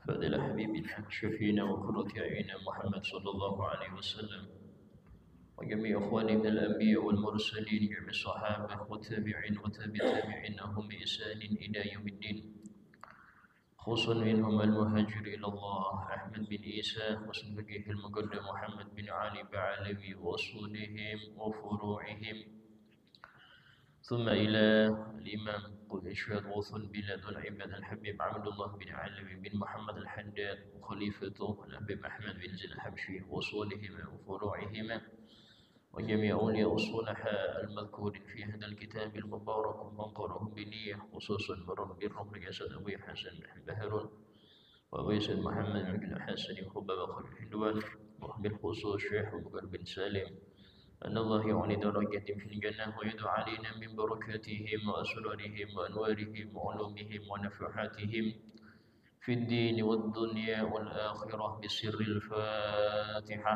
فضل حبيبنا شفينا وقرة أعيننا محمد صلى الله عليه وسلم وجميع إخواني من الأنبياء والمرسلين جميع الصحابة والتابعين وتابعين لهم بإحسان إلى يوم الدين خصوصا منهم المهاجر إلى الله أحمد بن عيسى وصديقه المقدم محمد بن علي بعلوي وأصولهم وفروعهم ثم إلى الإمام قل إشهاد غوث البلاد والعباد الحبيب عبد الله بن علوي بن محمد الحداد وخليفته الحبيب أحمد بن زين الحبشي وأصولهما وفروعهما وجميع أولياء الصلحاء المذكورين في هذا الكتاب المبارك من قرأه بنية خصوصا مربي الرب جسد أبي حسن بن بهرون وأبي سيد محمد بن الحسن وخباب الحلوان وبالخصوص الشيخ بكر بن سالم أن الله يعلي درجاتهم في الجنة ويدعو علينا من بركاتهم وأسرارهم وأنوارهم وعلومهم ونفحاتهم في الدين والدنيا والآخرة بسر الفاتحة.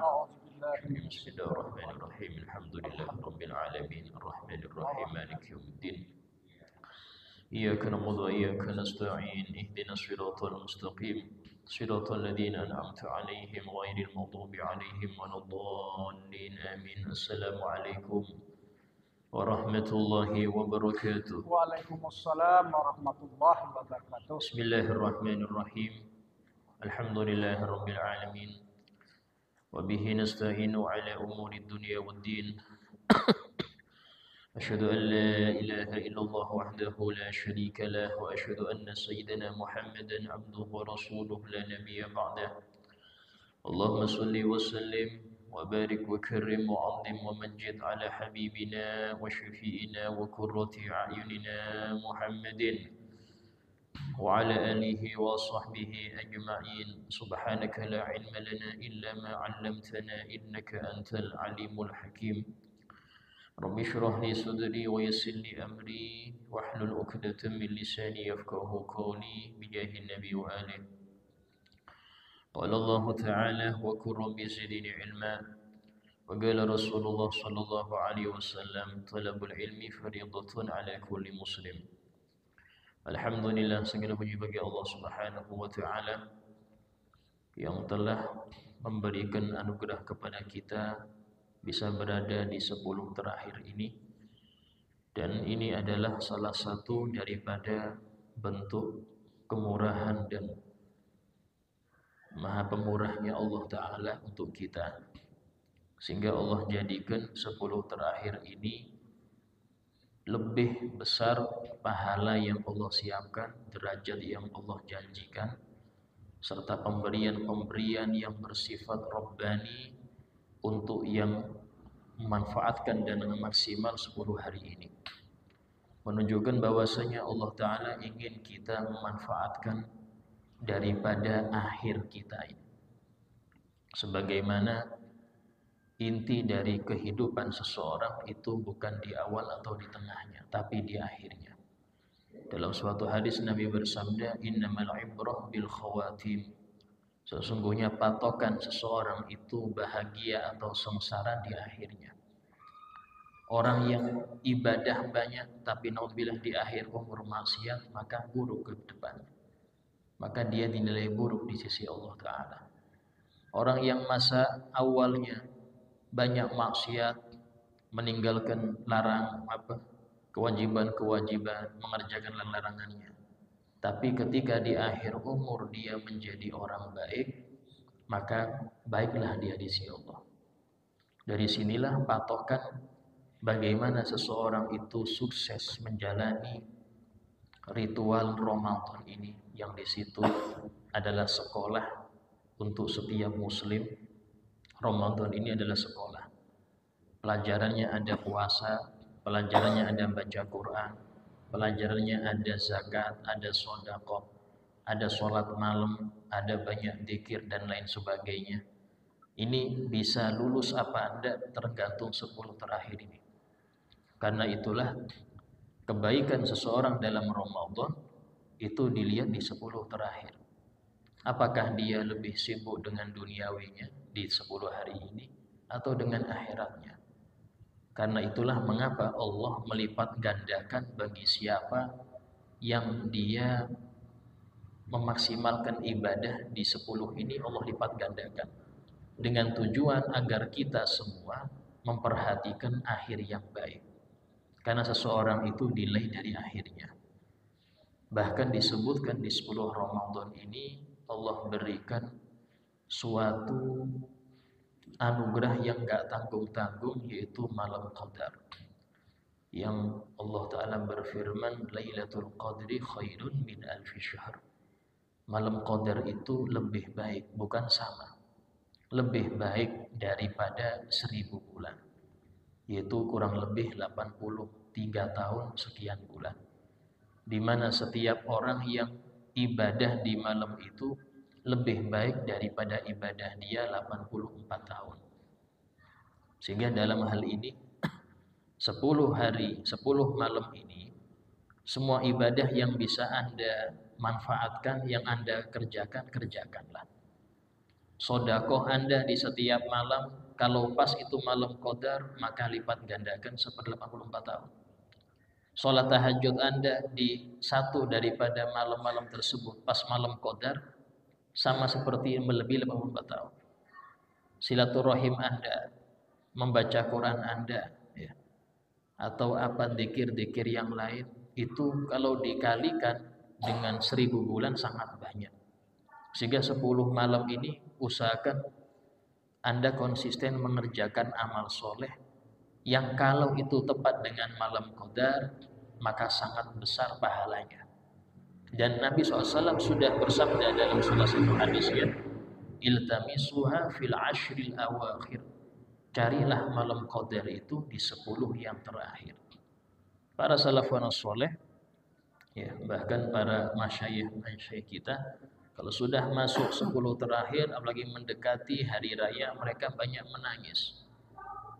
بسم الله الرحمن الرحيم الحمد لله رب العالمين الرحمن الرحيم مالك يوم الدين إياك نعبد وإياك نستعين اهدنا الصراط المستقيم صراط الذين أنعمت عليهم غير المغضوب عليهم ولا الضالين آمين. السلام عليكم ورحمة الله وبركاته. وعليكم السلام ورحمة الله وبركاته. بسم الله الرحمن الرحيم الحمد لله رب العالمين وبه نستعين على أمور الدنيا والدين أشهد أن لا إله إلا الله وحده لا شريك له وأشهد أن سيدنا محمدا عبده ورسوله لا نبي بعده. اللهم صل وسلم وبارك وكرم وعظم ومجد على حبيبنا وشفيئنا وقرة أعيننا محمد وعلى آله وصحبه أجمعين. سبحانك لا علم لنا إلا ما علمتنا إنك أنت العليم الحكيم. رب اشرح لي صدري ويسر لي أمري واحلل عقدة من لساني يفقهوا قولي بجاه النبي وآله. قال الله تعالى وقل رب زدني علما وقال رسول الله صلى الله عليه وسلم طلب العلم فريضة على كل مسلم. Alhamdulillah, segala puji bagi Allah Subhanahu wa taala yang telah memberikan anugerah kepada kita bisa berada di 10 terakhir ini, dan ini adalah salah satu daripada bentuk kemurahan dan maha pemurahnya Allah Ta'ala untuk kita, sehingga Allah jadikan 10 terakhir ini lebih besar pahala yang Allah siapkan, derajat yang Allah janjikan, serta pemberian-pemberian yang bersifat Rabbani untuk yang memanfaatkan dan maksimal 10 hari ini, menunjukkan bahwasanya Allah Ta'ala ingin kita memanfaatkan daripada akhir kita ini, sebagaimana inti dari kehidupan seseorang itu bukan di awal atau di tengahnya, tapi di akhirnya. Dalam suatu hadis Nabi bersabda, innamal ibrah bil khawatim. Sesungguhnya patokan seseorang itu bahagia atau sengsara di akhirnya. Orang yang ibadah banyak tapi naudzubillah di akhir umur maksiat, maka buruk ke depan. Maka dia dinilai buruk di sisi Allah Ta'ala. Orang yang masa awalnya banyak maksiat, meninggalkan kewajiban-kewajiban, mengerjakan larangannya, tapi ketika di akhir umur dia menjadi orang baik, maka baiklah dia di sisi Allah. Dari sinilah patokan bagaimana seseorang itu sukses menjalani ritual Ramadan ini, yang di situ adalah sekolah untuk setiap muslim. Ramadan ini adalah sekolah. Pelajarannya ada puasa, pelajarannya ada baca Quran, pelajarannya ada zakat, ada sedekah, ada sholat malam, ada banyak zikir dan lain sebagainya. Ini bisa lulus apa anda tergantung 10 terakhir ini. Karena itulah kebaikan seseorang dalam Ramadan itu dilihat di 10 terakhir. Apakah dia lebih sibuk dengan duniawinya di 10 hari ini atau dengan akhiratnya? Karena itulah mengapa Allah melipat gandakan bagi siapa yang dia memaksimalkan ibadah di 10 ini Allah lipat gandakan dengan tujuan agar kita semua memperhatikan akhir yang baik. Karena seseorang itu dinilai dari akhirnya. Bahkan disebutkan di 10 Ramadan ini Allah berikan suatu anugerah yang gak tanggung-tanggung, yaitu malam qadar. Yang Allah Ta'ala berfirman, Lailatul Qadri khairun min alfi syahr. Malam qadar itu lebih baik, bukan sama, lebih baik daripada 1000 bulan, yaitu kurang lebih 83 tahun sekian bulan. Di mana setiap orang yang ibadah di malam itu lebih baik daripada ibadah dia 84 tahun. Sehingga dalam hal ini 10 hari, 10 malam ini, semua ibadah yang bisa Anda manfaatkan, yang Anda kerjakan, kerjakanlah. Sedekah Anda di setiap malam, kalau pas itu malam qadar, maka lipat gandakan seperti 84 tahun. Salat tahajud Anda di satu daripada malam-malam tersebut, pas malam qadar, sama seperti melebihi 84 tahun. Silaturahim Anda, membaca Quran Anda, ya, atau apa dzikir-dzikir yang lain, itu kalau dikalikan dengan 1000 bulan sangat banyak. Sehingga 10 malam ini usahakan Anda konsisten mengerjakan amal soleh yang kalau itu tepat dengan malam qadar, maka sangat besar pahalanya. Dan Nabi SAW sudah bersabda dalam salah satu hadisnya, iltamisuha fil ashril awakhir. Carilah malam qadar itu di 10 yang terakhir. Para salafun saleh, ya, bahkan para masyayikh kita, kalau sudah masuk 10 terakhir, apalagi mendekati hari raya, mereka banyak menangis.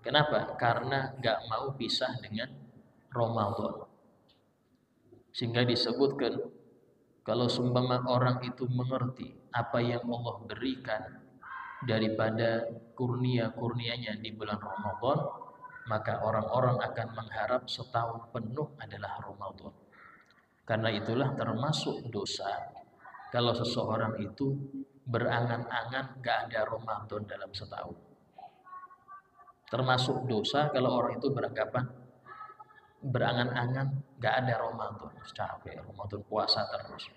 Kenapa? Karena gak mau pisah dengan Ramadan. Sehingga disebutkan, kalau seumpama orang itu mengerti apa yang Allah berikan daripada kurnia-kurnianya di bulan Ramadan, maka orang-orang akan mengharap setahun penuh adalah Ramadan. Karena itulah termasuk dosa kalau seseorang itu berangan-angan gak ada Ramadan dalam setahun. Termasuk dosa kalau orang itu beranggapan berangan-angan gak ada Ramadan, capek Ramadan puasa terus,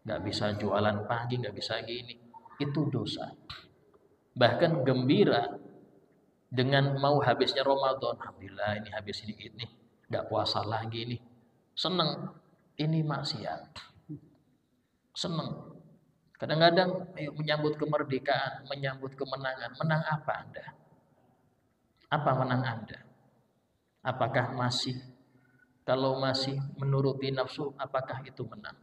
gak bisa jualan pagi, gak bisa gini, itu dosa. Bahkan gembira dengan mau habisnya Ramadan, alhamdulillah ini habis sedikit nih, gak puasa lagi nih, seneng, ini maksiat. Seneng. Kadang-kadang ayo menyambut kemerdekaan, menyambut kemenangan. Menang apa Anda? Apa menang Anda? Apakah masih, kalau masih menuruti nafsu, apakah itu menang?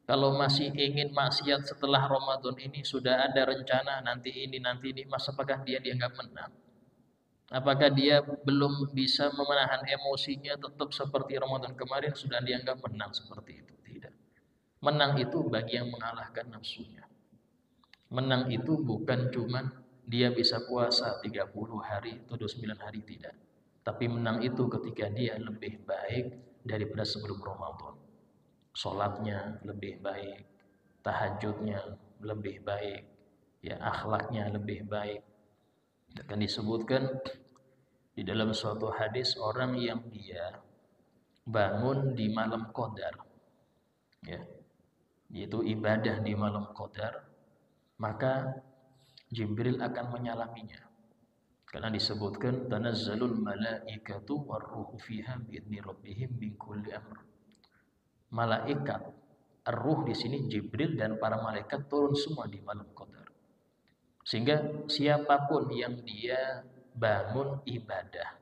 Kalau masih ingin maksiat setelah Ramadan ini, sudah ada rencana nanti ini, mas, apakah dia dianggap menang? Apakah dia belum bisa memenahan emosinya tetap seperti Ramadan kemarin, sudah dianggap menang seperti itu? Tidak. Menang itu bagi yang mengalahkan nafsunya. Menang itu bukan cuma dia bisa puasa 30 hari atau 29 hari, tidak. Tapi menang itu ketika dia lebih baik daripada sebelum Ramadan. Sholatnya lebih baik, tahajudnya lebih baik, ya, akhlaknya lebih baik. Akan disebutkan di dalam suatu hadis, orang yang dia bangun di malam qadar, ya, yaitu ibadah di malam qadar, maka Jibril akan menyalaminya. Karena disebutkan tanazzalul malaikatu warruhu fiha biidzni rabbihim min kulli amr. Malaikat, ar-ruh di sini Jibril dan para malaikat turun semua di malam qadar. Sehingga siapapun yang dia bangun ibadah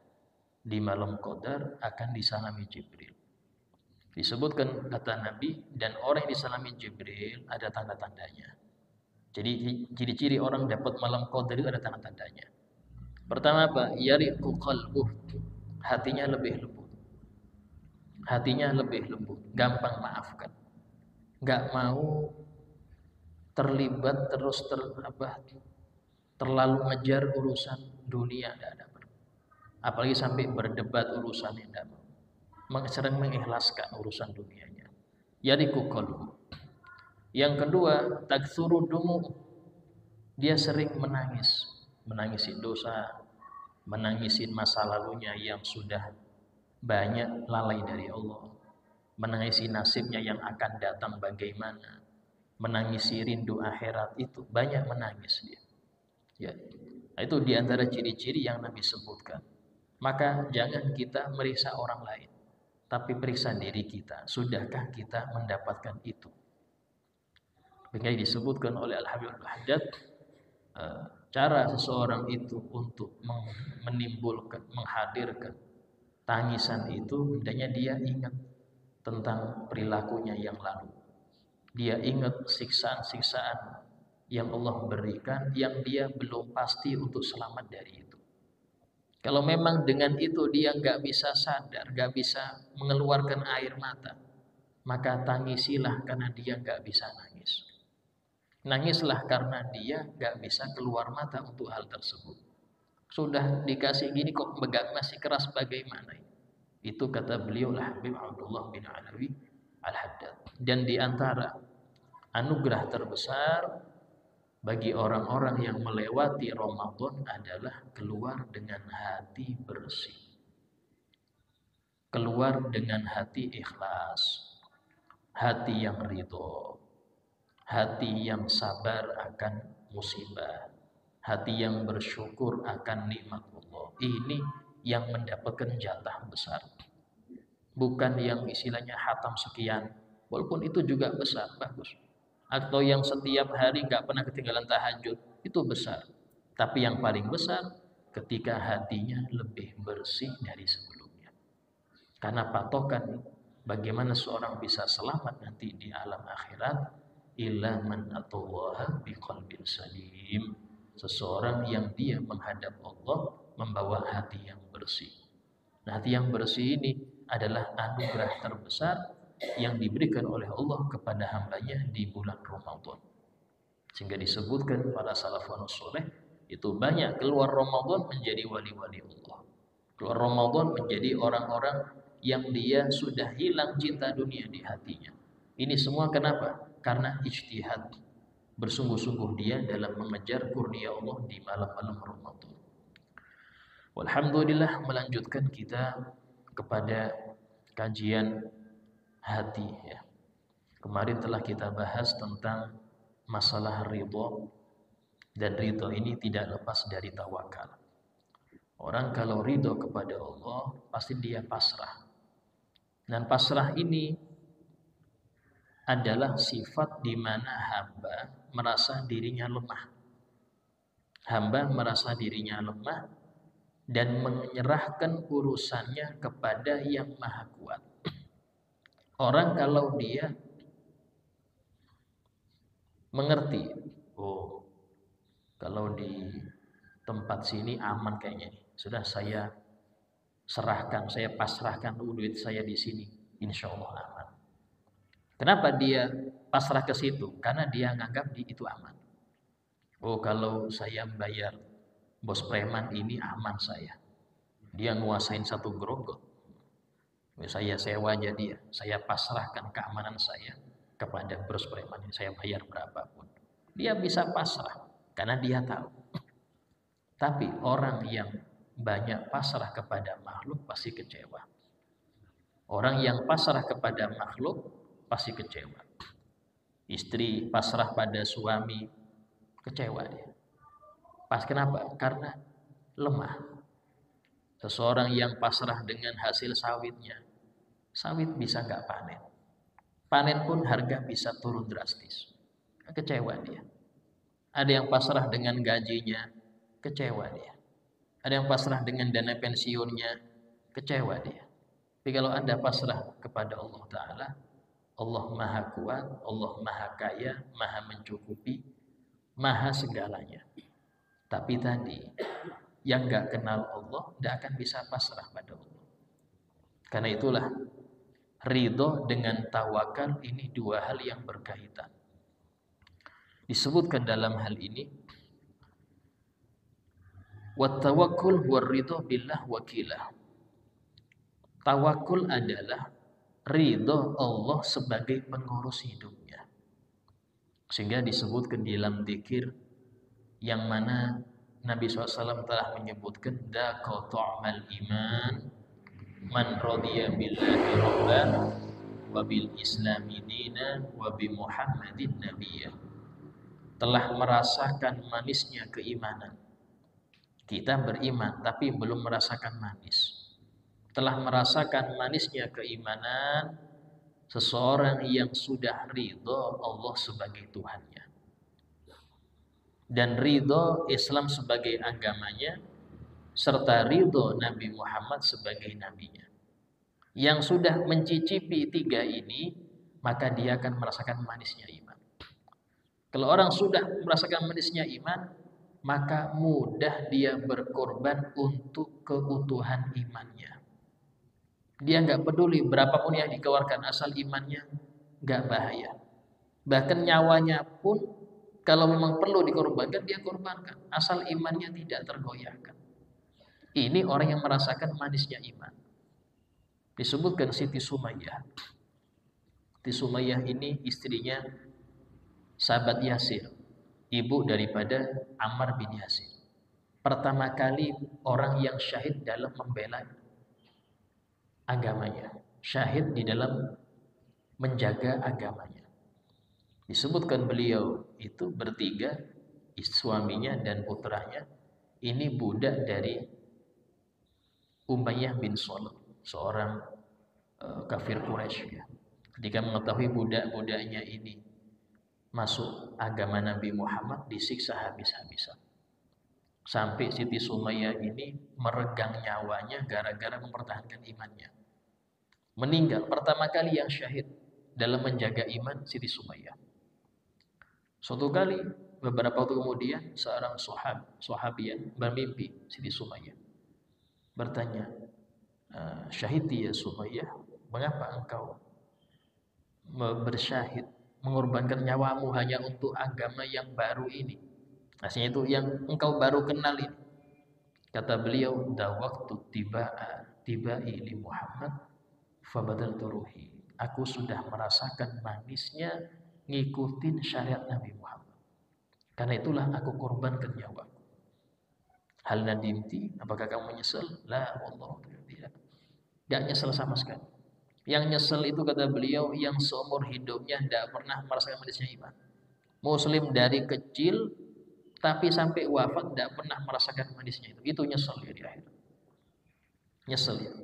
di malam qadar akan disalami Jibril. Disebutkan kata Nabi, dan orang yang disalami Jibril ada tanda-tandanya. Jadi ciri-ciri orang dapat malam qadar itu ada tanda-tandanya. Pertama apa? Yariqu qalbuh, hatinya lebih lembut. Hatinya lebih lembut, gampang maafkan. Enggak mau terlibat terus terlalu ngejar urusan dunia, enggak ada. Apalagi sampai berdebat urusan yang enggak mau. Sering mengikhlaskan urusan dunianya. Yariqu qalbuh. Yang kedua, taktsuru dumu. Dia sering menangis, menangisi dosa, menangisi masa lalunya yang sudah banyak lalai dari Allah, menangisi nasibnya yang akan datang bagaimana, menangisi rindu akhirat, itu banyak menangis dia. Ya, itu diantara ciri-ciri yang Nabi sebutkan. Maka jangan kita meriksa orang lain, tapi periksa diri kita. Sudahkah kita mendapatkan itu? Begini disebutkan oleh Al-Habib Al-Haddad, cara seseorang itu untuk menimbulkan, menghadirkan tangisan itu, hendaknya dia ingat tentang perilakunya yang lalu. Dia ingat siksaan-siksaan yang Allah berikan, yang dia belum pasti untuk selamat dari itu. Kalau memang dengan itu dia nggak bisa sadar, nggak bisa mengeluarkan air mata, maka tangisilah karena dia nggak bisa nangis. Nangislah karena dia nggak bisa keluar mata untuk hal tersebut. Sudah dikasih gini kok masih keras bagaimana? Itu kata beliau Habib Abdullah bin Alawi Al-Haddad. Dan di antara anugerah terbesar bagi orang-orang yang melewati Ramadan adalah keluar dengan hati bersih, keluar dengan hati ikhlas, hati yang ridho, hati yang sabar akan musibah, hati yang bersyukur akan nikmat Allah. Ini yang mendapatkan jatah besar. Bukan yang istilahnya hatam sekian, walaupun itu juga besar, bagus. Atau yang setiap hari nggak pernah ketinggalan tahajud, itu besar. Tapi yang paling besar ketika hatinya lebih bersih dari sebelumnya. Karena patokan bagaimana seorang bisa selamat nanti di alam akhirat, illa man atallaha biqalbin salim. Seseorang yang dia menghadap Allah membawa hati yang bersih. Nah, hati yang bersih ini adalah anugerah terbesar yang diberikan oleh Allah kepada hambanya di bulan Ramadan. Sehingga disebutkan para salafun soleh itu banyak keluar Ramadan menjadi wali-wali Allah. Keluar Ramadan menjadi orang-orang yang dia sudah hilang cinta dunia di hatinya. Ini semua kenapa? Karena ijtihad. Bersungguh-sungguh dia dalam mengejar kurnia Allah di malam-malam Ramadan. Alhamdulillah, melanjutkan kita kepada kajian hati ya. Kemarin telah kita bahas tentang masalah ridho, dan ridho ini tidak lepas dari tawakal. Orang kalau ridho kepada Allah pasti dia pasrah. Dan pasrah ini adalah sifat di mana hamba merasa dirinya lemah. Hamba merasa dirinya lemah dan menyerahkan urusannya kepada yang maha kuat. Orang kalau dia mengerti, oh kalau di tempat sini aman kayaknya, sudah saya serahkan, saya pasrahkan duit saya di sini, insya Allah aman. Kenapa dia pasrah ke situ? Karena dia nganggap itu aman. Oh kalau saya bayar bos preman ini aman saya, dia nguasain satu gerogot, saya sewa aja dia, saya pasrahkan keamanan saya kepada bos preman ini, saya bayar berapapun. Dia bisa pasrah karena dia tahu. Tapi orang yang banyak pasrah kepada makhluk pasti kecewa. Orang yang pasrah kepada makhluk pasti kecewa. Istri pasrah pada suami, kecewa dia. Pas kenapa? Karena lemah. Seseorang yang pasrah dengan hasil sawitnya, sawit bisa nggak panen. Panen pun harga bisa turun drastis. Kecewa dia. Ada yang pasrah dengan gajinya, kecewa dia. Ada yang pasrah dengan dana pensiunnya, kecewa dia. Tapi kalau Anda pasrah kepada Allah Ta'ala, Allah Maha Kuat, Allah Maha Kaya, Maha Mencukupi, Maha segalanya. Tapi tadi, yang gak kenal Allah tidak akan bisa pasrah pada Allah. Karena itulah ridho dengan tawakal ini dua hal yang berkaitan. Disebutkan dalam hal ini, wattawakkul warridho billah wakilah. Tawakul adalah ridho Allah sebagai pengurus hidupnya. Sehingga disebutkan di dalam dzikir yang mana Nabi SAW telah menyebutkan daqa ta'mal iman man radiya billahi rabban wa bil islami dina wa bi Muhammadin nabiyya. Telah merasakan manisnya keimanan. Kita beriman tapi belum merasakan manis. Telah merasakan manisnya keimanan seseorang yang sudah ridho Allah sebagai Tuhannya dan ridho Islam sebagai agamanya serta ridho Nabi Muhammad sebagai nabinya. Yang sudah mencicipi 3 ini, maka dia akan merasakan manisnya iman. Kalau orang sudah merasakan manisnya iman, maka mudah dia berkorban untuk keutuhan imannya. Dia nggak peduli berapapun yang dikeluarkan, asal imannya nggak bahaya. Bahkan nyawanya pun kalau memang perlu dikorbankan, dia korbankan, asal imannya tidak tergoyahkan. Ini orang yang merasakan manisnya iman. Disebutkan Siti Sumayyah. Siti Sumayyah ini istrinya sahabat Yasir, ibu daripada Ammar bin Yasir. Pertama kali orang yang syahid dalam membela agamanya, syahid di dalam menjaga agamanya. Disebutkan beliau itu bertiga, suaminya dan putranya, ini budak dari Umayyah bin Salam, seorang kafir Quraisy. Ketika mengetahui budak-budaknya ini masuk agama Nabi Muhammad, disiksa habis-habisan. Sampai Siti Sumayyah ini meregang nyawanya gara-gara mempertahankan imannya. Meninggal pertama kali yang syahid dalam menjaga iman Siti Sumayyah. Suatu kali beberapa waktu kemudian seorang sahabiah bermimpi Siti Sumayyah. Bertanya, "Syahidi ya Sumayyah, mengapa engkau bersyahid, mengorbankan nyawamu hanya untuk agama yang baru ini?" Maksudnya itu yang engkau baru kenal ini. Kata beliau, "Dawaqtu tiba'i li Muhammad fabadaltu ruhi." Aku sudah merasakan manisnya ngikutin syariat Nabi Muhammad. Karena itulah aku korbankan nyawaku. Hal nadimti, apakah kamu menyesal? La wallah, tidak. Gak nyesel sama sekali. Yang nyesel itu kata beliau yang seumur hidupnya tidak pernah merasakan manisnya iman. Muslim dari kecil tapi sampai wafat tidak pernah merasakan manisnya itu. Itu nyesel ya di akhir. Nyesel ya.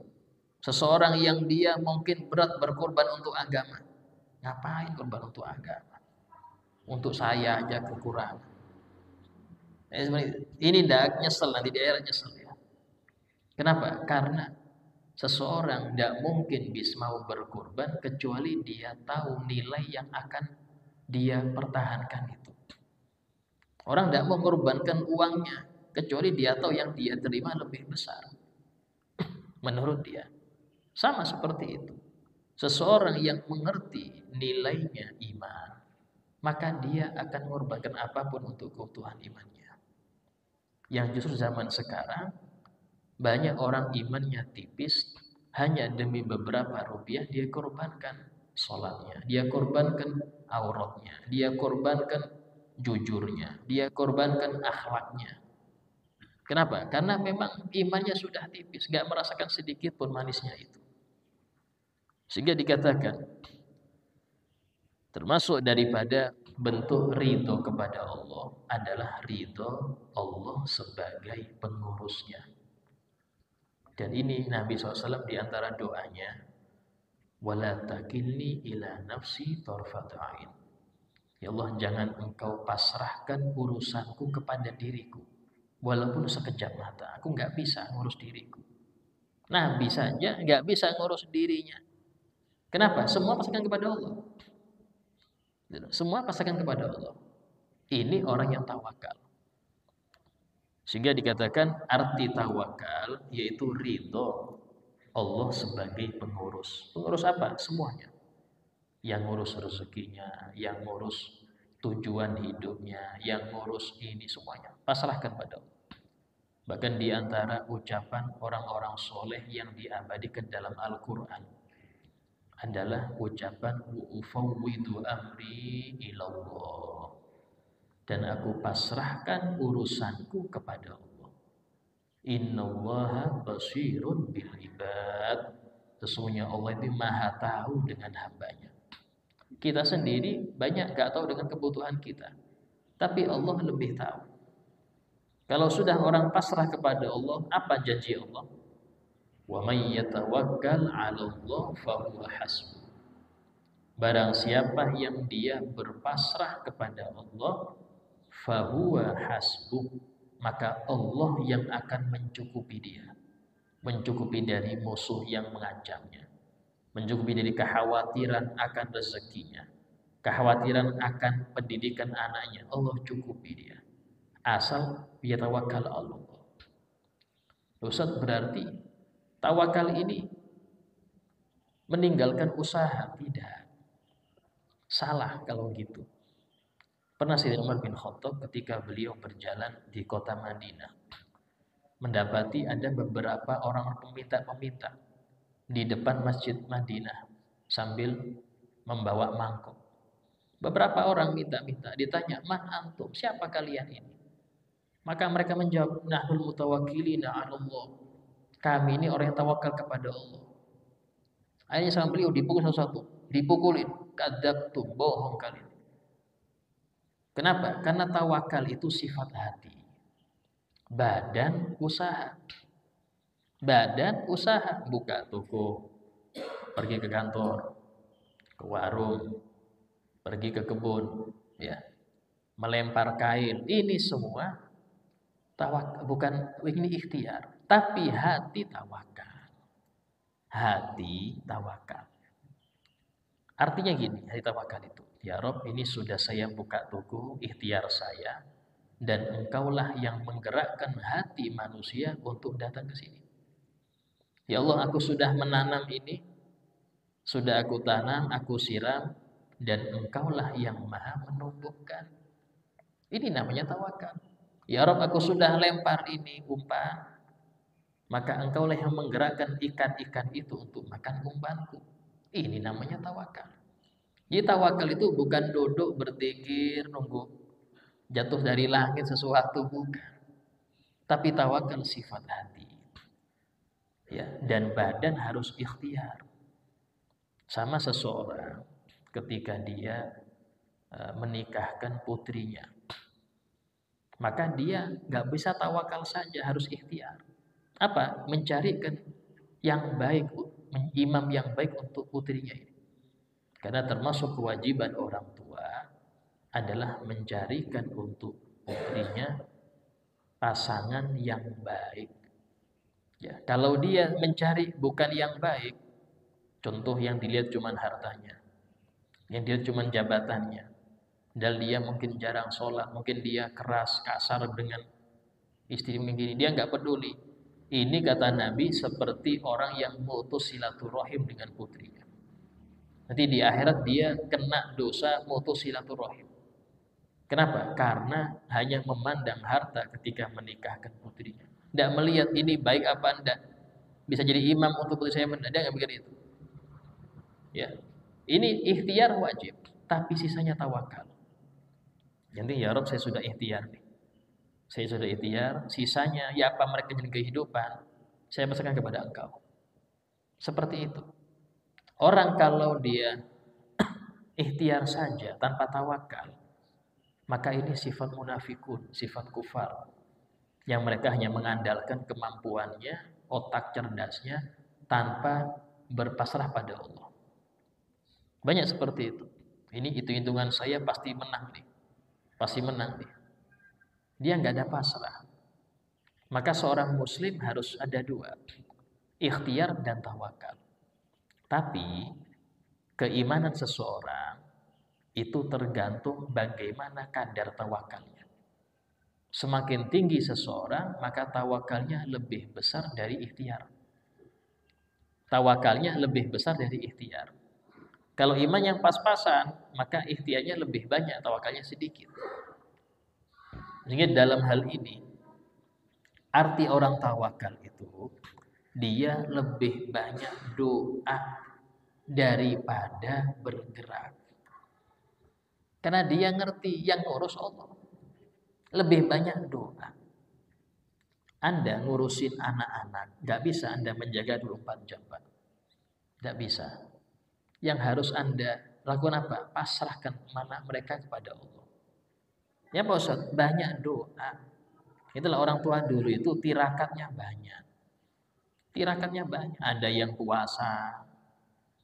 Seseorang yang dia mungkin berat berkorban untuk agama. Ngapain korban untuk agama? Untuk saya aja kekurangan. Ini tidak nyesel, nanti di akhirat nyesel ya. Kenapa? Karena seseorang tidak mungkin bisa mau berkorban kecuali dia tahu nilai yang akan dia pertahankan itu. Orang tidak mau mengorbankan uangnya kecuali dia tahu yang dia terima lebih besar. Menurut dia. Sama seperti itu. Seseorang yang mengerti nilainya iman, maka dia akan mengorbankan apapun untuk keutuhan imannya. Yang justru zaman sekarang banyak orang imannya tipis, hanya demi beberapa rupiah dia korbankan sholatnya, dia korbankan auratnya, dia korbankan jujurnya, dia korbankan akhlaknya. Kenapa? Karena memang imannya sudah tipis, gak merasakan sedikit pun manisnya itu. Sehingga dikatakan termasuk daripada bentuk ridho kepada Allah adalah ridho Allah sebagai pengurusnya. Dan ini Nabi SAW diantara doanya, wala takilni ila nafsi tarfata ain. Ya Allah, jangan engkau pasrahkan urusanku kepada diriku, walaupun sekejap mata. Aku nggak bisa ngurus diriku. Nabi saja nggak bisa ngurus dirinya. Kenapa? Semua pasrahkan kepada Allah. Semua pasrahkan kepada Allah. Ini orang yang tawakal. Sehingga dikatakan arti tawakal yaitu ridho Allah sebagai pengurus. Pengurus apa? Semuanya. Yang ngurus rezekinya, yang ngurus tujuan hidupnya, yang ngurus ini semuanya. Pasrahkan pada Allah. Bahkan di antara ucapan orang-orang soleh yang diabadikan dalam Al-Quran, adalah ucapan ufawwidu amri ilallah, dan aku pasrahkan urusanku kepada Allah. Innallaha basirun bil ibad. Sesungguhnya Allah itu maha tahu dengan hambanya. Kita sendiri banyak gak tahu dengan kebutuhan kita, tapi Allah lebih tahu. Kalau sudah orang pasrah kepada Allah, apa janji Allah? Wa may yatawakkal 'ala Allah fahuwa hasbuh. Barang siapa yang dia berpasrah kepada Allah, fahuwa hasbuh, maka Allah yang akan mencukupi dia. Mencukupi dari musuh yang mengancamnya, mencukupi dari kekhawatiran akan rezekinya, kekhawatiran akan pendidikan anaknya, Allah cukupi dia. Asal dia tawakal Allah. Ustaz, berarti tawakal ini meninggalkan usaha? Tidak. Salah kalau gitu. Pernah Sayyidina Umar bin Khattab ketika beliau berjalan di kota Madinah, mendapati ada beberapa orang peminta-peminta di depan masjid Madinah sambil membawa mangkok. Beberapa orang minta-minta, ditanya, "Man antum? Siapa kalian ini?" Maka mereka menjawab, "Nahnul mutawakkilina 'ala Allah." Kami ini orang yang tawakal kepada Allah. Akhirnya sama beliau dipukul satu-satu, dipukulin, kadzabtum, bohong kalian. Kenapa? Karena tawakal itu sifat hati. Badan usaha. Badan usaha, buka toko, pergi ke kantor, ke warung, pergi ke kebun, ya, melempar kain. Ini semua tawakal, bukan ini ikhtiar, tapi hati tawakal. Hati tawakal. Artinya gini, hati tawakal itu, ya Rob, ini sudah saya buka toko, ikhtiar saya, dan Engkaulah yang menggerakkan hati manusia untuk datang ke sini. Ya Allah, aku sudah menanam ini, sudah aku tanam, aku siram, dan Engkaulah yang maha menumbuhkan. Ini namanya tawakal. Ya Rob, aku sudah lempar ini umpan, maka Engkaulah yang menggerakkan ikan-ikan itu untuk makan umpanku. Ini namanya tawakal. Jadi tawakal itu bukan duduk berzikir nunggu jatuh dari langit sesuatu, bukan. Tapi tawakal sifat hati. Ya, dan badan harus ikhtiar. Sama seseorang ketika dia menikahkan putrinya, maka dia nggak bisa tawakal saja, harus ikhtiar. Apa? Mencarikan yang baik, imam yang baik untuk putrinya ini. Karena termasuk kewajiban orang tua adalah mencarikan untuk putrinya pasangan yang baik. Ya, kalau dia mencari bukan yang baik, contoh yang dilihat cuma hartanya, yang dilihat cuma jabatannya, dan dia mungkin jarang sholat, mungkin dia keras, kasar dengan istri begini, dia nggak peduli. Ini kata Nabi seperti orang yang mutus silaturahim dengan putrinya. Nanti di akhirat dia kena dosa mutus silaturahim. Kenapa? Karena hanya memandang harta ketika menikahkan putrinya. Tidak melihat ini baik apa enggak. Bisa jadi imam untuk putri saya, dia nggak mikir itu. Ya, ini ikhtiar wajib, tapi sisanya tawakal. Jadi ya Rob, saya sudah ikhtiar nih. Saya sudah ikhtiar, sisanya ya apa mereka jadi kehidupan, saya pasrahkan kepada Engkau. Seperti itu. Orang kalau dia ikhtiar saja tanpa tawakal, maka ini sifat munafikun, sifat kufar. Yang mereka hanya mengandalkan kemampuannya, otak cerdasnya, tanpa berpasrah pada Allah. Banyak seperti itu. Ini hitung-hitungan saya pasti menang nih. Pasti menang nih. Dia nggak ada pasrah. Maka seorang muslim harus ada dua, ikhtiar dan tawakal. Tapi keimanan seseorang itu tergantung bagaimana kadar tawakalnya. Semakin tinggi seseorang, maka tawakalnya lebih besar dari ikhtiar. Tawakalnya lebih besar dari ikhtiar. Kalau iman yang pas-pasan, maka ikhtiarnya lebih banyak, tawakalnya sedikit. Sehingga dalam hal ini, arti orang tawakal itu, dia lebih banyak doa daripada bergerak. Karena dia ngerti yang ngurus Allah. Lebih banyak doa. Anda ngurusin anak-anak, gak bisa Anda menjaga 24 jam, Pak. Gak bisa. Yang harus Anda lakukan apa? Pasrahkan mana mereka kepada Allah. Ya Pak Ustaz, banyak doa. Itulah orang tua dulu itu tirakatnya banyak. Tirakatnya banyak. Ada yang puasa,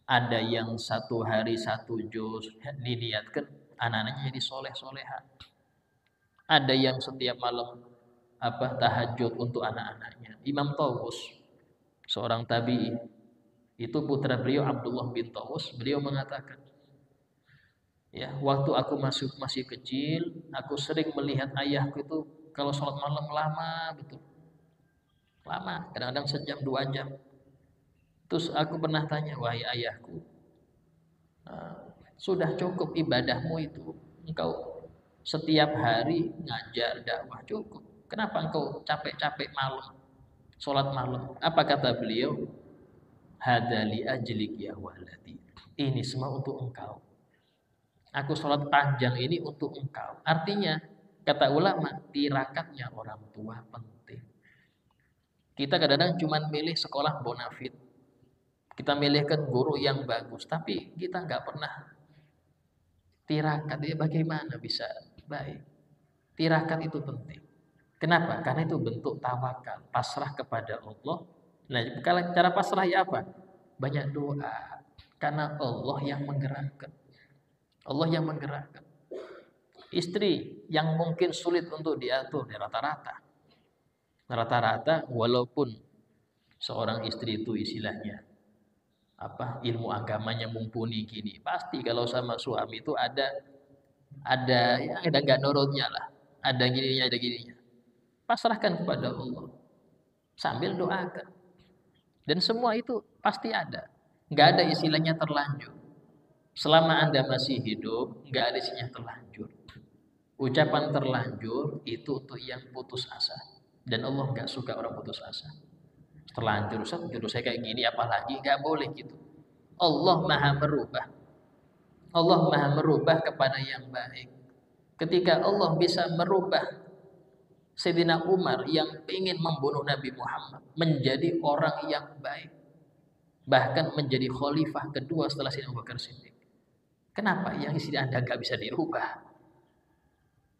ada yang 1 hari 1 juz, diniatkan anak-anaknya jadi soleh-soleha. Ada yang setiap malam tahajud untuk anak-anaknya. Imam Tawus, seorang tabi'i, itu putra beliau Abdullah bin Tawus, beliau mengatakan, ya, waktu aku masih kecil, aku sering melihat ayahku itu kalau sholat malam lama betul. Lama, kadang-kadang sejam 2 jam. Terus aku pernah tanya, wahai ayahku, sudah cukup ibadahmu itu, engkau setiap hari ngajar dakwah cukup. Kenapa engkau capek-capek malam, sholat malam? Apa kata beliau? Hada li ajlik ya waladi. Ini semua untuk engkau. Aku sholat panjang ini untuk engkau. Artinya, kata ulama, tirakatnya orang tua penting. Kita kadang-kadang cuma milih sekolah bonafit. Kita milihkan guru yang bagus. Tapi kita nggak pernah tirakat. Ya bagaimana bisa baik? Tirakat itu penting. Kenapa? Karena itu bentuk tawakal. Pasrah kepada Allah. Nah, cara pasrah ya apa? Banyak doa. Karena Allah yang menggerakkan. Allah yang menggerakkan. Istri yang mungkin sulit untuk diatur di rata-rata. Rata-rata walaupun seorang istri itu istilahnya ilmu agamanya mumpuni gini, pasti kalau sama suami itu ada enggak nurutnya lah. Ada gininya. Pasrahkan kepada Allah. Sambil doakan. Dan semua itu pasti ada. Enggak ada istilahnya terlanjur. Selama Anda masih hidup, enggak ada istilahnya terlanjur. Ucapan terlanjur itu untuk yang putus asa. Dan Allah enggak suka orang putus asa. Terlanjur, jodoh saya kayak gini, apalagi enggak boleh gitu. Allah Maha merubah. Allah Maha merubah kepada yang baik. Ketika Allah bisa merubah Sayyidina Umar yang ingin membunuh Nabi Muhammad menjadi orang yang baik, bahkan menjadi khalifah kedua setelah Sayyidina Abu Bakar Siddiq. Kenapa yang istri Anda nggak bisa dirubah?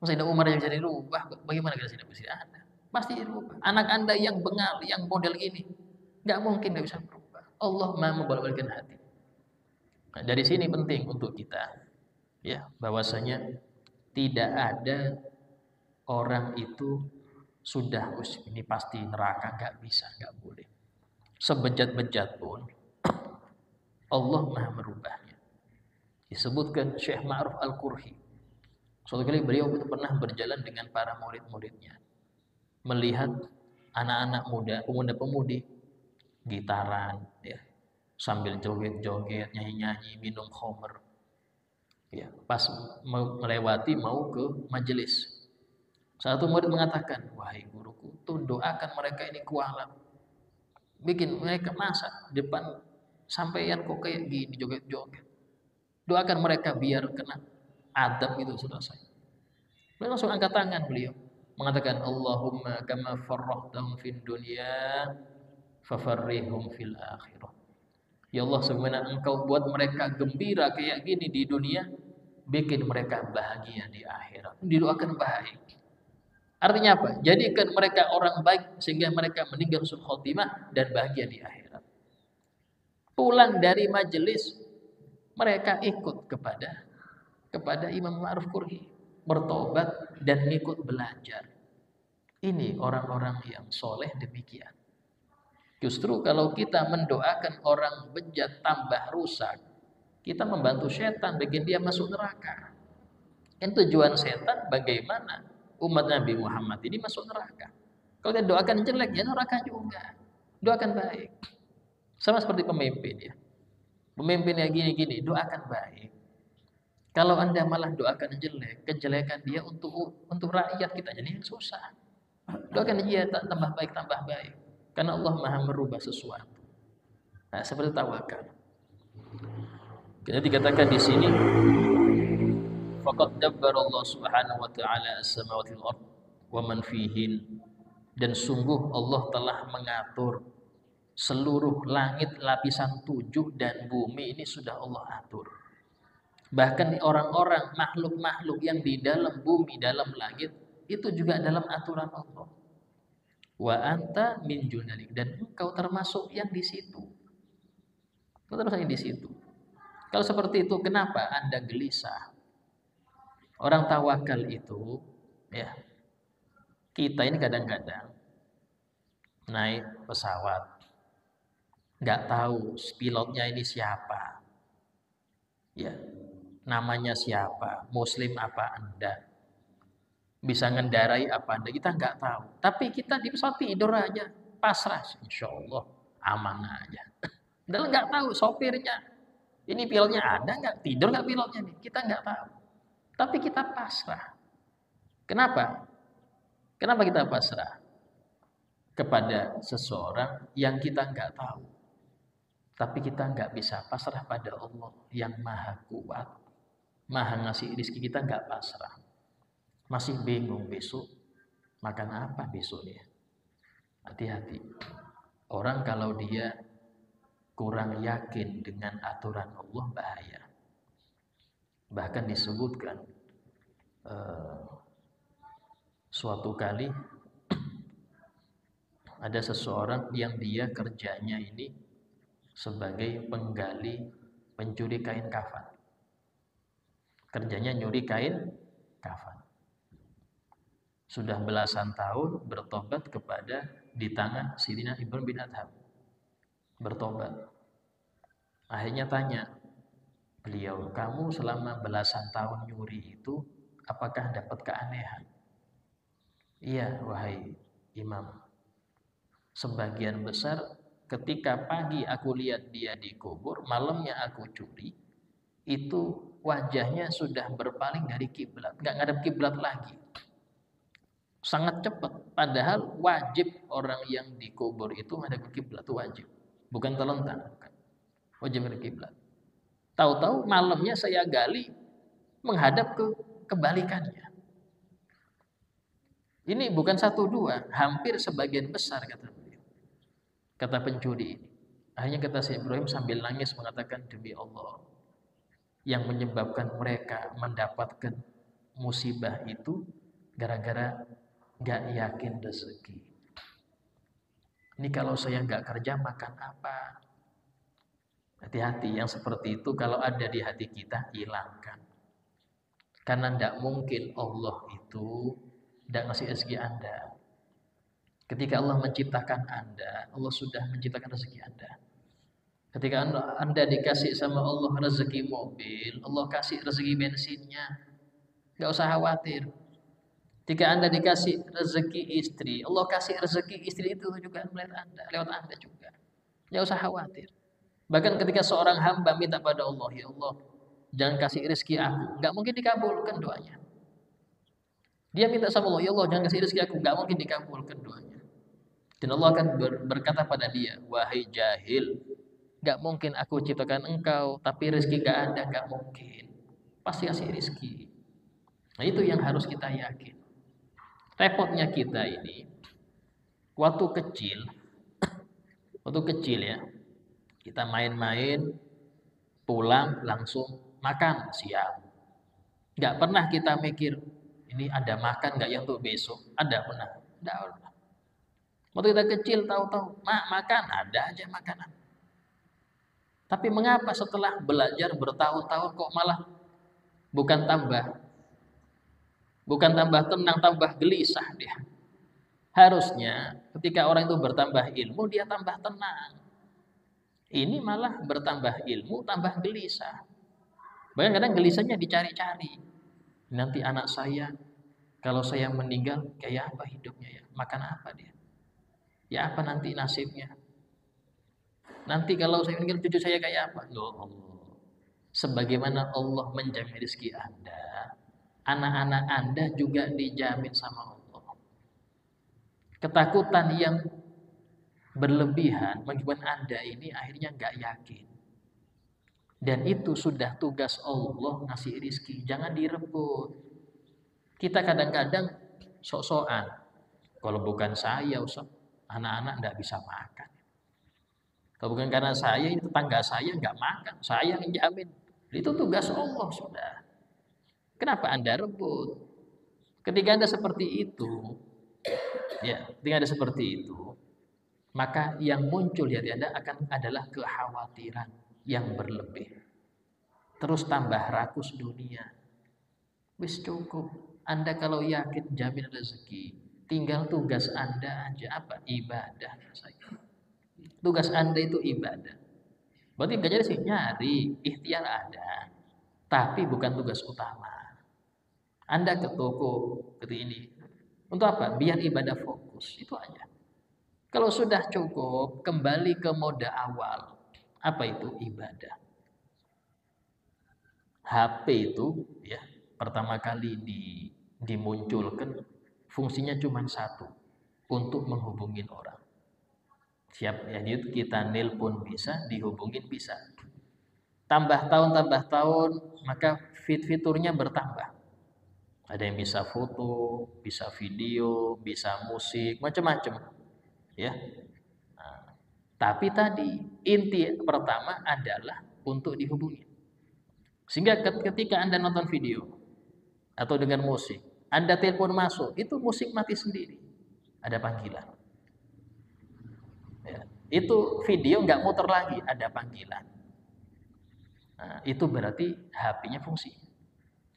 Sayyidina Umar yang bisa dirubah, bagaimana kita tidak bisa Anda? Pasti dirubah. Anak Anda yang bengal, yang model ini, nggak mungkin nggak bisa berubah. Allah Maha membolak-balikkan hati. Nah, dari sini penting untuk kita, ya, bahwasanya tidak ada orang itu sudah ini pasti neraka, nggak bisa, nggak boleh. Sebejat-bejat pun Allah Maha merubahnya. Disebutkan Syekh Ma'ruf Al-Qurhi. Suatu kali beliau itu pernah berjalan dengan para murid-muridnya, melihat anak-anak muda, pemuda-pemudi gitaran, ya, sambil joget-joget, nyanyi-nyanyi, minum khamr. Ya, pas melewati mau ke majelis. Satu murid mengatakan, wahai guruku, tuh doakan mereka ini kualat. Bikin mereka masa depan sampeyan kok kayak gini joget-joget. Doakan mereka biar kena adab itu selesai. Beliau langsung angkat tangan beliau. Mengatakan, Allahumma kama farrahtahum fid dunya fafarrihum fil akhirah. Ya Allah, sebagaimana engkau buat mereka gembira kayak gini di dunia, bikin mereka bahagia di akhirat. Didoakan baik. Artinya apa? Jadikan mereka orang baik sehingga mereka meninggal husnul khotimah dan bahagia di akhirat. Pulang dari majelis, mereka ikut kepada Imam Ma'ruf Qurhi, bertobat dan ikut belajar. Ini orang-orang yang soleh demikian. Justru kalau kita mendoakan orang bejat tambah rusak, kita membantu setan bikin dia masuk neraka. Kan tujuan setan bagaimana umat Nabi Muhammad ini masuk neraka. Kalau kita doakan jelek, ya neraka juga. Doakan baik. Sama seperti pemimpin ya. Pemimpinnya gini-gini, doakan baik. Kalau Anda malah doakan jelek, kejelekan dia untuk rakyat kita jadi susah. Doakan dia tambah baik. Karena Allah Maha merubah sesuatu. Nah, seperti tawakal. Karena dikatakan di sini, faqad dabbara Allah Subhanahu wa taala as-samawati wal ard wa man fihin, dan sungguh Allah telah mengatur seluruh langit lapisan 7 dan bumi ini sudah Allah atur. Bahkan orang-orang makhluk-makhluk yang di dalam bumi, dalam langit itu juga dalam aturan Allah. Wa anta min junalik, dan engkau termasuk yang di situ. Engkau termasuk yang di situ. Kalau seperti itu, kenapa Anda gelisah? Orang tawakal itu, ya, kita ini kadang-kadang naik pesawat, nggak tahu pilotnya ini siapa, ya, namanya siapa, Muslim apa Anda, bisa ngendarai apa Anda, kita nggak tahu. Tapi kita di pesawat tidur aja, pasrah, insya Allah aman aja. Dan nggak tahu sopirnya, ini pilotnya ada nggak, tidur nggak pilotnya nih, kita nggak tahu. Tapi kita pasrah. Kenapa? Kenapa kita pasrah? Kepada seseorang yang kita nggak tahu. Tapi kita nggak bisa pasrah pada Allah yang maha kuat, maha ngasih rezeki, kita nggak pasrah. Masih bingung besok makan apa besoknya. Hati-hati. Orang kalau dia kurang yakin dengan aturan Allah, bahaya. Bahkan disebutkan suatu kali ada seseorang yang dia kerjanya ini sebagai penggali, pencuri kain kafan. Kerjanya nyuri kain kafan. Sudah belasan tahun bertobat kepada di tangan Sidina Ibrahim bin Adham. Bertobat. Akhirnya tanya beliau, kamu selama belasan tahun nyuri itu apakah dapat keanehan? Iya, wahai Imam. Sebagian besar ketika pagi aku lihat dia dikubur, malamnya aku curi, itu wajahnya sudah berpaling dari kiblat, nggak ngadep kiblat lagi. Sangat cepat. Padahal wajib orang yang dikubur itu menghadap kiblat, itu wajib, bukan terlentang, bukan. Wajib menghadap kiblat. Tahu-tahu malamnya saya gali menghadap ke kebalikannya. Ini bukan satu dua, hampir sebagian besar kata beliau. Kata pencuri ini. Akhirnya kata si Ibrahim sambil nangis mengatakan, demi Allah, yang menyebabkan mereka mendapatkan musibah itu gara-gara gak yakin rezeki. Ini kalau saya gak kerja makan apa? Hati-hati, yang seperti itu kalau ada di hati kita, hilangkan. Karena tidak mungkin Allah itu tidak ngasih rezeki Anda. Ketika Allah menciptakan Anda, Allah sudah menciptakan rezeki Anda. Ketika Anda dikasih sama Allah rezeki mobil, Allah kasih rezeki bensinnya. Gak usah khawatir. Ketika Anda dikasih rezeki istri, Allah kasih rezeki istri itu juga melihat Anda, lewat Anda juga. Gak usah khawatir. Bahkan ketika seorang hamba minta pada Allah, ya Allah, jangan kasih rezeki aku, nggak mungkin dikabulkan doanya. Dia minta sama Allah, ya Allah, jangan kasih rezeki aku, nggak mungkin dikabulkan doanya. Dan Allah akan berkata pada dia, wahai jahil, nggak mungkin aku ciptakan engkau, tapi rezeki nggak ada, nggak mungkin. Pasti kasih rezeki. Nah itu yang harus kita yakin. Repotnya kita ini, waktu kecil ya, kita main-main, pulang langsung makan siang. Nggak pernah kita mikir, ini ada makan nggak ya untuk besok? Ada pernah? Nggak pernah. Waktu kita kecil tahu-tahu, makan, ada aja makanan. Tapi mengapa setelah belajar bertahun-tahun kok malah bukan tambah tenang, tambah gelisah dia. Harusnya ketika orang itu bertambah ilmu, dia tambah tenang. Ini malah bertambah ilmu, tambah gelisah. Bahkan kadang gelisahnya dicari-cari. Nanti anak saya, kalau saya meninggal, kayak apa hidupnya ya? Makan apa dia? Ya apa nanti nasibnya? Nanti kalau saya meninggal, cucu saya kayak apa? Loh, sebagaimana Allah menjamin rezeki Anda, anak-anak Anda juga dijamin sama Allah. Ketakutan yang berlebihan menyebabkan Anda ini akhirnya nggak yakin. Dan itu sudah tugas Allah ngasih rizki. Jangan direbut. Kita kadang-kadang sok-sokan. Kalau bukan saya, Ustaz, anak-anak nggak bisa makan. Kalau bukan karena saya, ini tetangga saya nggak makan. Saya yang jamin. Itu tugas Allah sudah. Kenapa Anda rebut? Ketika Anda seperti itu, ya, ketika Anda seperti itu, maka yang muncul di hati Anda adalah kekhawatiran yang berlebih. Terus tambah rakus dunia. Wis cukup. Anda kalau yakin jamin rezeki, tinggal tugas Anda aja apa? Ibadah saja. Tugas Anda itu ibadah. Berarti belajar sih nyari, ikhtiar ada, tapi bukan tugas utama. Anda ke toko, ke ini. Untuk apa? Biar ibadah fokus. Itu aja. Kalau sudah cukup, kembali ke mode awal. Apa itu? Ibadah. HP itu ya pertama kali dimunculkan fungsinya cuma satu, untuk menghubungin orang. Siap ya, kita nelpon bisa, dihubungin bisa. Tambah tahun, maka fiturnya bertambah. Ada yang bisa foto, bisa video, bisa musik, macam-macam. Ya. Nah, tapi tadi inti pertama adalah untuk dihubungi. Sehingga ketika Anda nonton video atau dengar musik, Anda telepon masuk, itu musik mati sendiri. Ada panggilan. Ya. Itu video nggak muter lagi, ada panggilan. Nah, itu berarti HP-nya fungsi.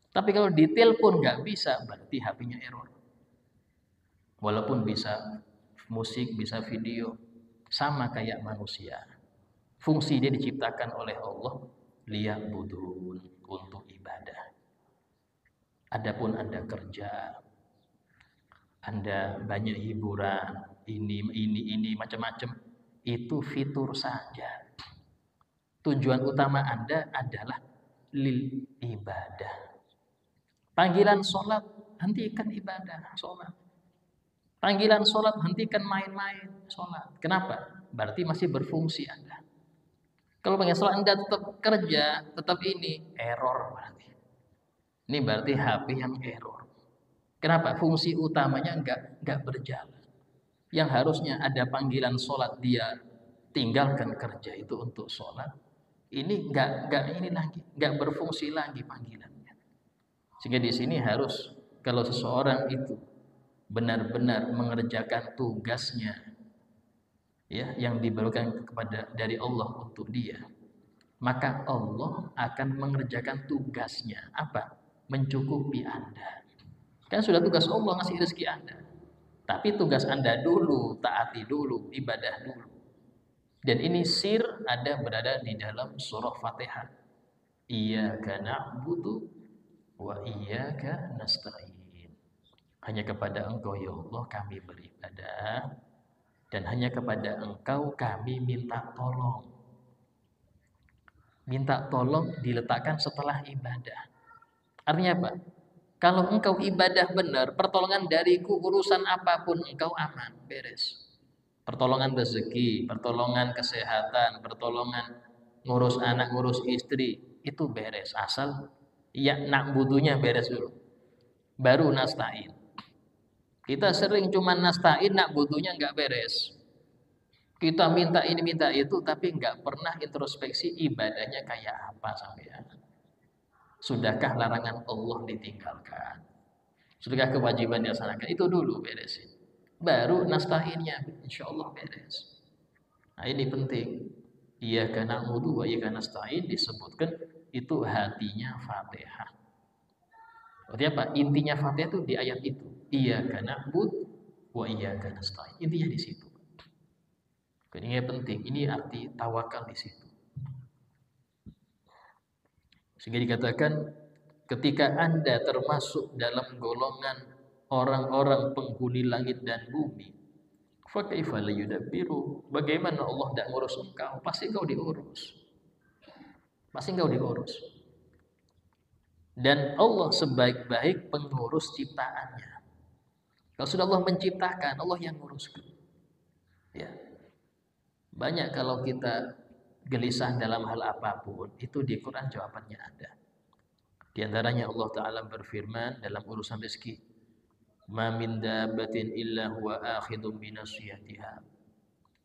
Tapi kalau ditelepon nggak bisa, berarti HP-nya error. Walaupun bisa musik, bisa video, sama kayak manusia. Fungsi dia diciptakan oleh Allah liya'budun, untuk ibadah. Adapun Anda kerja, Anda banyak hiburan, ini macam-macam, itu fitur saja. Tujuan utama Anda adalah lil ibadah. Panggilan sholat, hentikan ibadah, sholat. Panggilan sholat, hentikan main-main, sholat. Kenapa? Berarti masih berfungsi Anda. Kalau panggilan sholat Anda tetap kerja, tetap ini, error berarti. Ini berarti HP yang error. Kenapa? Fungsi utamanya enggak berjalan. Yang harusnya ada panggilan sholat, dia tinggalkan kerja itu untuk sholat. Ini enggak ini lagi, enggak berfungsi lagi panggilannya. Sehingga di sini harus, kalau seseorang itu benar-benar mengerjakan tugasnya, ya, yang diberikan dari Allah untuk dia, maka Allah akan mengerjakan tugasnya. Apa? Mencukupi Anda. Kan sudah tugas Allah ngasih rezeki Anda. Tapi tugas Anda dulu, taati dulu, ibadah dulu. Dan ini berada di dalam surah Fatihah. Iyyaka na'budu wa iyyaka nasta'in. Hanya kepada Engkau ya Allah kami beribadah, dan hanya kepada Engkau kami minta tolong. Minta tolong diletakkan setelah ibadah. Artinya apa? Kalau engkau ibadah benar, pertolongan dariku urusan apapun engkau aman, beres. Pertolongan rezeki, pertolongan kesehatan, pertolongan ngurus anak, ngurus istri, itu beres. Asal ya na'budunya beres dulu. Baru nasta'in. Kita sering cuma nasta'in, na'budunya enggak beres. Kita minta ini, minta itu, tapi enggak pernah introspeksi ibadahnya kayak apa sampean. Sudahkah larangan Allah ditinggalkan? Sudahkah kewajiban dilaksanakan? Itu dulu beresin. Baru nasta'innya insyaallah beres. Nah, ini penting. Iyyaka na'budu wa iyyaka nasta'in disebutkan itu hatinya Fatihah. Berarti apa? Intinya Fatihah itu di ayat itu. Iyyaka na'budu wa iyyaka nasta'in. Intinya di situ. Ini penting. Ini arti tawakal di situ. Sehingga dikatakan ketika Anda termasuk dalam golongan orang-orang penghuni langit dan bumi, fa kaifa la yudabbiru, bagaimana Allah tidak ngurus engkau? Pasti engkau diurus. Pasti engkau diurus. Dan Allah sebaik-baik pengurus ciptaannya. Kalau sudah Allah menciptakan, Allah yang nguruskan. Ya. Banyak kalau kita gelisah dalam hal apapun, itu di Quran jawabannya ada. Di antaranya Allah Ta'ala berfirman dalam urusan rezeki, "Ma min dabbatin illa huwa akhidun binasiyatiha."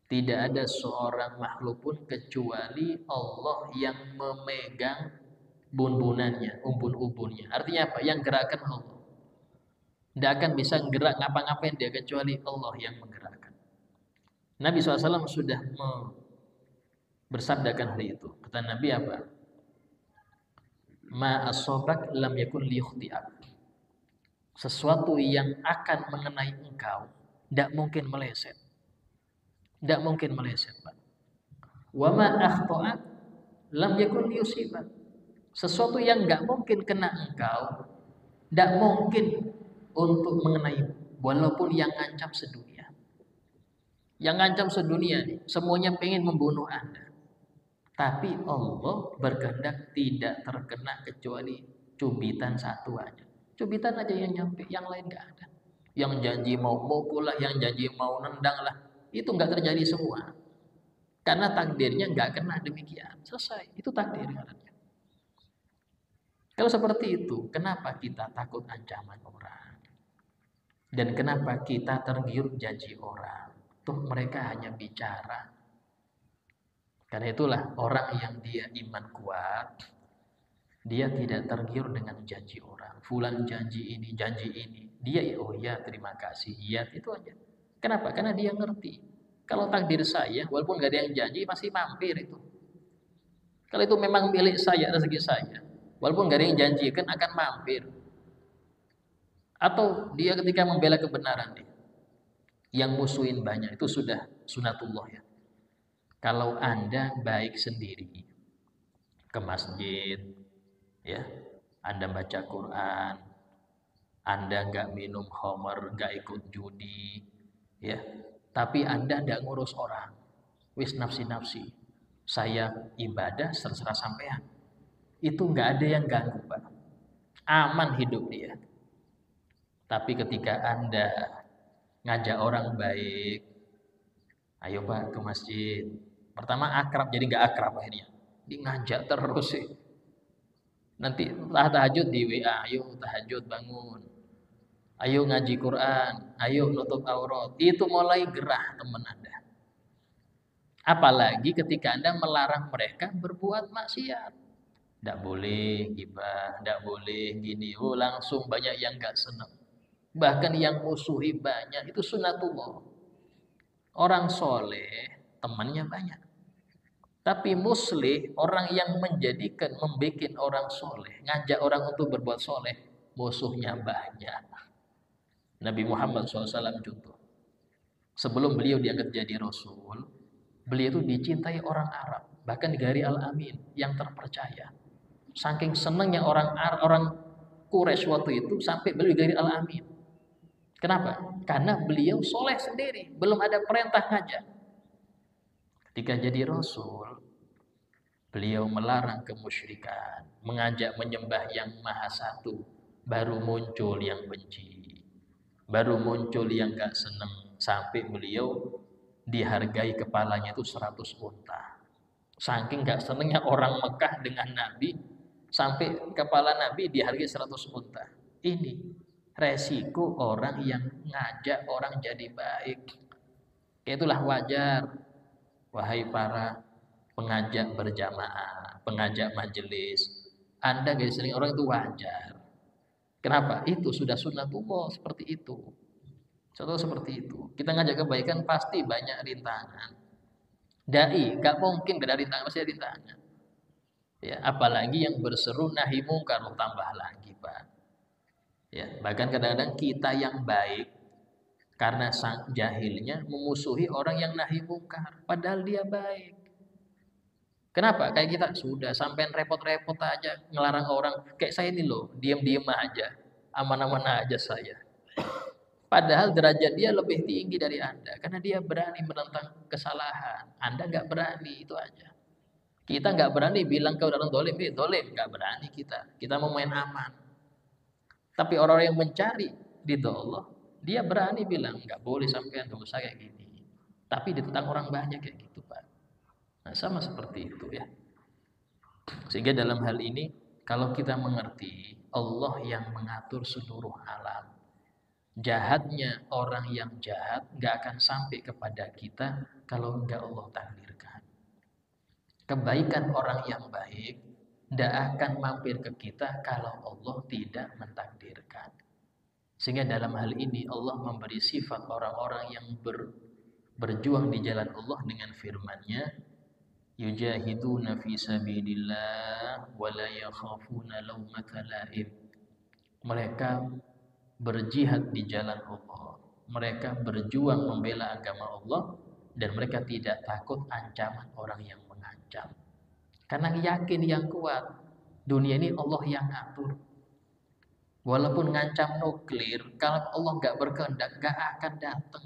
Tidak ada seorang makhluk pun kecuali Allah yang memegang bun-bunannya, umbun-umbunnya. Artinya apa? Yang gerakan Allah. Tidak akan bisa gerak ngapa-ngapain dia kecuali Allah yang menggerakkan. Nabi SAW sudah bersabdakan hari itu. Kata Nabi apa? Ma asobak lam yakun liyukhti'ak. Sesuatu yang akan mengenai engkau tidak mungkin meleset. Tidak mungkin meleset, Pak. Wa ma akhta'ak lam yakun liyusibak. Sesuatu yang enggak mungkin kena engkau, tidak mungkin untuk mengenaimu, walaupun yang ngancam sedunia. Yang ngancam sedunia nih, semuanya pengen membunuh Anda. Tapi Allah berkehendak tidak terkena kecuali cubitan satu aja. Cubitan aja yang nyampe, yang lain enggak ada. Yang janji mau mukul lah, yang janji mau nendang lah, itu enggak terjadi semua. Karena takdirnya enggak kena demikian. Selesai, itu takdir. Kalau seperti itu, kenapa kita takut ancaman orang? Dan kenapa kita tergiur janji orang? Tuh mereka hanya bicara. Karena itulah orang yang dia iman kuat, dia tidak tergiur dengan janji orang. Fulan janji ini. Dia oh ya terima kasih, iya itu aja. Kenapa? Karena dia ngerti. Kalau takdir saya, walaupun gak ada yang janji, masih mampir itu. Kalau itu memang milik saya, rezeki saya, walaupun gak ada yang janjikan akan mampir. Atau dia ketika membela kebenaran nih, yang musuhin banyak, itu sudah sunatullah ya. Kalau Anda baik sendiri ke masjid, ya, Anda baca Quran, Anda nggak minum khamar, nggak ikut judi, ya, tapi Anda nggak ngurus orang, wis nafsi-nafsi, saya ibadah terserah sampean, itu nggak ada yang ganggu Pak, aman hidup dia. Tapi ketika Anda ngajak orang baik, ayo Pak ke masjid. Pertama akrab, jadi nggak akrab akhirnya. Dia ngajak terus sih. Nanti tahajud di WA, ayo tahajud bangun. Ayo ngaji Quran, ayo nutup aurat. Itu mulai gerah teman Anda. Apalagi ketika Anda melarang mereka berbuat maksiat. Tidak boleh gibah, tidak boleh gini. Oh, langsung banyak yang nggak senang. Bahkan yang musuhi banyak, itu sunatullah. Orang soleh, temannya banyak. Tapi muslih, orang yang membuat orang soleh, ngajak orang untuk berbuat soleh, musuhnya banyak. Nabi Muhammad SAW contoh. Sebelum beliau diangkat jadi Rasul, beliau itu dicintai orang Arab. Bahkan di Gari Al-Amin, yang terpercaya. Saking senangnya orang Quraisy waktu itu, sampai beliau di Gari Al-Amin. Kenapa? Karena beliau soleh sendiri, belum ada perintah ngajak. Ketika jadi Rasul, beliau melarang kemusyrikan, mengajak menyembah yang Maha Satu. Baru muncul yang benci, baru muncul yang gak senang, sampai beliau dihargai kepalanya itu 100 unta. Saking gak senangnya orang Mekah dengan Nabi, sampai kepala Nabi dihargai 100 unta. Ini resiko orang yang ngajak orang jadi baik. Itulah wajar, wahai para pengajak berjamaah, pengajak majelis, Anda gak sering orang itu wajar. Kenapa? Itu sudah sunatullah seperti itu. Contoh seperti itu. Kita ngajak kebaikan pasti banyak rintangan. Dai gak mungkin gak ada rintangan, pasti ada rintangan. Ya, apalagi yang berseru nahi mungkar, tambah lagi Pak. Ya, bahkan kadang-kadang kita yang baik karena sang jahilnya memusuhi orang yang nahi mungkar, padahal dia baik. Kenapa? Kayak kita sudah sampai repot-repot aja ngelarang orang. Kayak saya ini loh, diam-diam aja, aman-aman aja saya. Padahal derajat dia lebih tinggi dari Anda, karena dia berani menentang kesalahan. Anda nggak berani, itu aja. Kita nggak berani bilang ke orang dolim, dolim, nggak berani kita. Kita mau main aman. Tapi orang yang mencari ridho Allah, dia berani bilang nggak boleh sampai nggak usah kayak gini. Tapi ditentang orang banyak kayak gitu Pak. Nah, sama seperti itu ya. Sehingga dalam hal ini kalau kita mengerti Allah yang mengatur seluruh alam, jahatnya orang yang jahat nggak akan sampai kepada kita kalau nggak Allah takdirkan. Kebaikan orang yang baik tidak akan mampir ke kita kalau Allah tidak mentakdirkan. Sehingga dalam hal ini Allah memberi sifat orang-orang yang berjuang di jalan Allah dengan firman-Nya, yujahiduna fi sabilillah wa la yakhafuna laumata laim. Mereka berjihad di jalan Allah. Mereka berjuang membela agama Allah dan mereka tidak takut ancaman orang yang mengancam. Karena yakin yang kuat, dunia ini Allah yang ngatur. Walaupun ngancam nuklir, kalau Allah nggak berkehendak, nggak akan datang.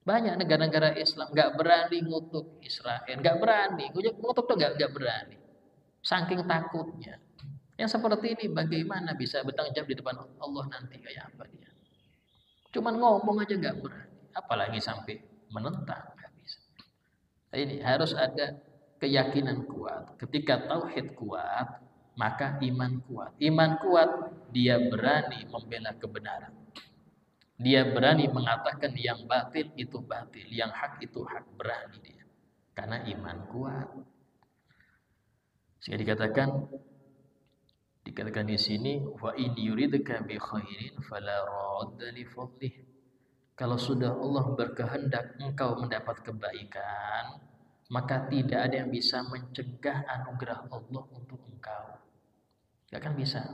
Banyak negara-negara Islam nggak berani ngutuk Israel, nggak berani, ngutuk tuh nggak berani, saking takutnya. Yang seperti ini bagaimana bisa bertanggung jawab di depan Allah nanti kayak apa dia? Cuman ngomong aja nggak berani, apalagi sampai menentang, nggak bisa. Ini harus ada keyakinan kuat. Ketika tauhid kuat, maka iman kuat. Iman kuat, dia berani membela kebenaran. Dia berani mengatakan yang batil itu batil, yang hak itu hak, berani dia. Karena iman kuat. Sehingga dikatakan di sini, wa in yuridka bi khairin fala radda li fadlih. Kalau sudah Allah berkehendak engkau mendapat kebaikan, maka tidak ada yang bisa mencegah anugerah Allah untuk engkau. Gak akan bisa.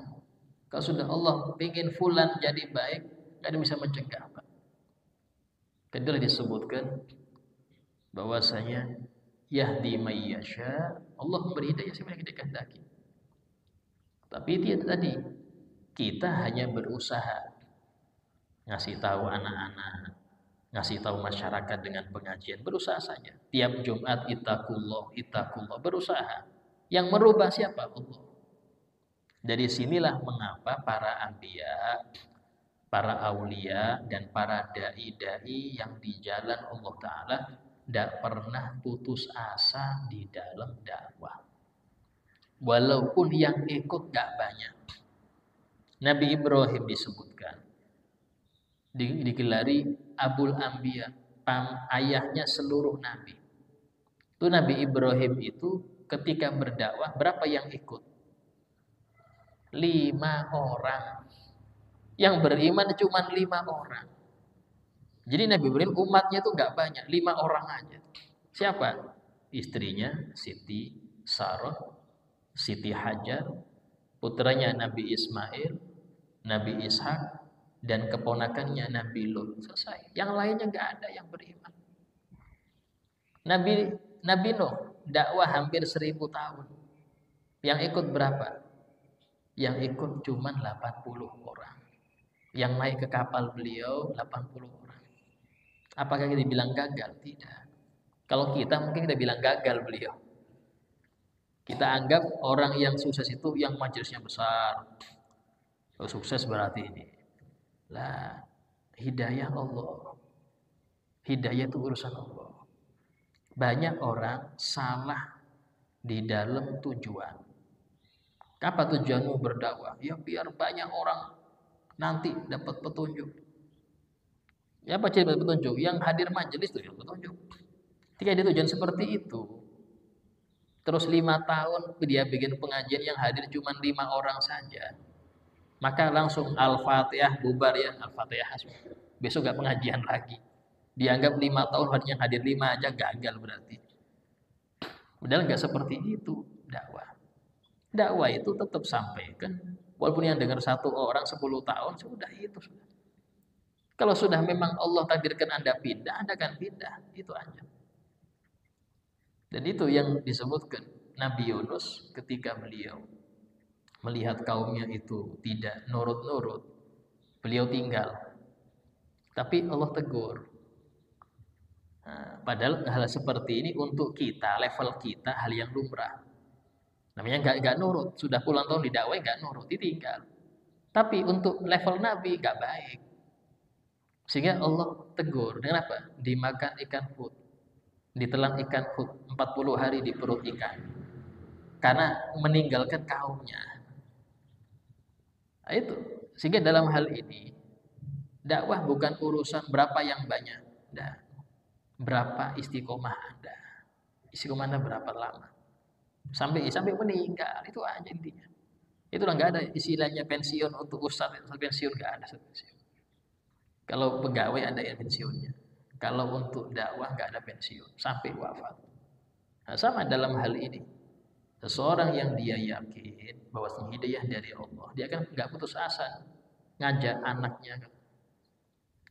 Kalau sudah Allah ingin fulan jadi baik, gak ada yang bisa mencegah. Kedua disebutkan bahwasanya yahdi may yasha, Allah memberi hidayah siapa yang dikehendaki. Tapi itu tadi, kita hanya berusaha ngasih tahu anak-anak, ngasih tahu masyarakat dengan pengajian, berusaha saja. Tiap Jumat ittaqullah, berusaha. Yang merubah siapa? Allah. Dari sinilah mengapa para anbiya, para aulia dan para dai-dai yang di jalan Allah Ta'ala tidak pernah putus asa di dalam dakwah. Walaupun yang ikut gak banyak. Nabi Ibrahim disebutkan, digelari Abul Anbiya, ayahnya seluruh nabi. Itu Nabi Ibrahim itu ketika berdakwah berapa yang ikut? 5 orang. Yang beriman cuma 5 orang. Jadi Nabi Ibrahim umatnya itu nggak banyak, 5 orang aja. Siapa? Istrinya Siti Sarah, Siti Hajar, putranya Nabi Ismail, Nabi Ishak, dan keponakannya Nabi Lut. Selesai. Yang lainnya nggak ada yang beriman. Nabi Nuh dakwah hampir 1000 tahun. Yang ikut berapa? Yang ikut cuma 80 orang. Yang naik ke kapal beliau 80 orang. Apakah kita bilang gagal? Tidak. Kalau kita mungkin kita bilang gagal beliau. Kita anggap orang yang sukses itu yang majelisnya besar. Oh, sukses berarti ini. Lah, hidayah Allah. Hidayah itu urusan Allah. Banyak orang salah di dalam tujuan. Apa tujuanmu berdakwah? Ya biar banyak orang nanti dapat petunjuk. Ya apa ciri petunjuk? Yang hadir majelis itu yang petunjuk. Ketika dia tujuan seperti itu, terus 5 tahun dia bikin pengajian yang hadir cuma 5 orang saja, maka langsung Al-Fatihah bubar ya, Al-Fatihah. Besok gak pengajian lagi. Dianggap 5 tahun yang hadir 5 aja gagal berarti. Padahal gak seperti itu dakwah. Dakwah itu tetap sampaikan, walaupun yang dengar 1 orang 10 tahun sudah itu sudah. Kalau sudah memang Allah takdirkan Anda pindah, Anda akan pindah, itu aja. Dan itu yang disebutkan Nabi Yunus ketika beliau melihat kaumnya itu tidak nurut-nurut, beliau tinggal. Tapi Allah tegur. Nah, padahal hal seperti ini untuk kita, level kita, hal yang lumrah. Namanya nggak nurut, sudah puluhan tahun didakwai nggak nurut, ditinggal. Tapi untuk level Nabi nggak baik. Sehingga Allah tegur. Dengan apa? Dimakan ikan put. ditelan ikan 40 hari di perut ikan karena meninggalkan kaumnya. Nah, itu sehingga dalam hal ini dakwah bukan urusan berapa yang banyak, dan berapa istiqomah Anda, istiqomah Anda berapa lama, sampai meninggal, itu aja intinya. Itulah, nggak ada istilahnya pensiun untuk ustadz, pensiun nggak ada pensiun. Kalau pegawai ada yang pensiunnya, kalau untuk dakwah nggak ada pensiun sampai wafat. Nah, sama dalam hal ini, seseorang yang dia yakin bahwa hidayah dari Allah, dia akan nggak putus asa ngajak anaknya.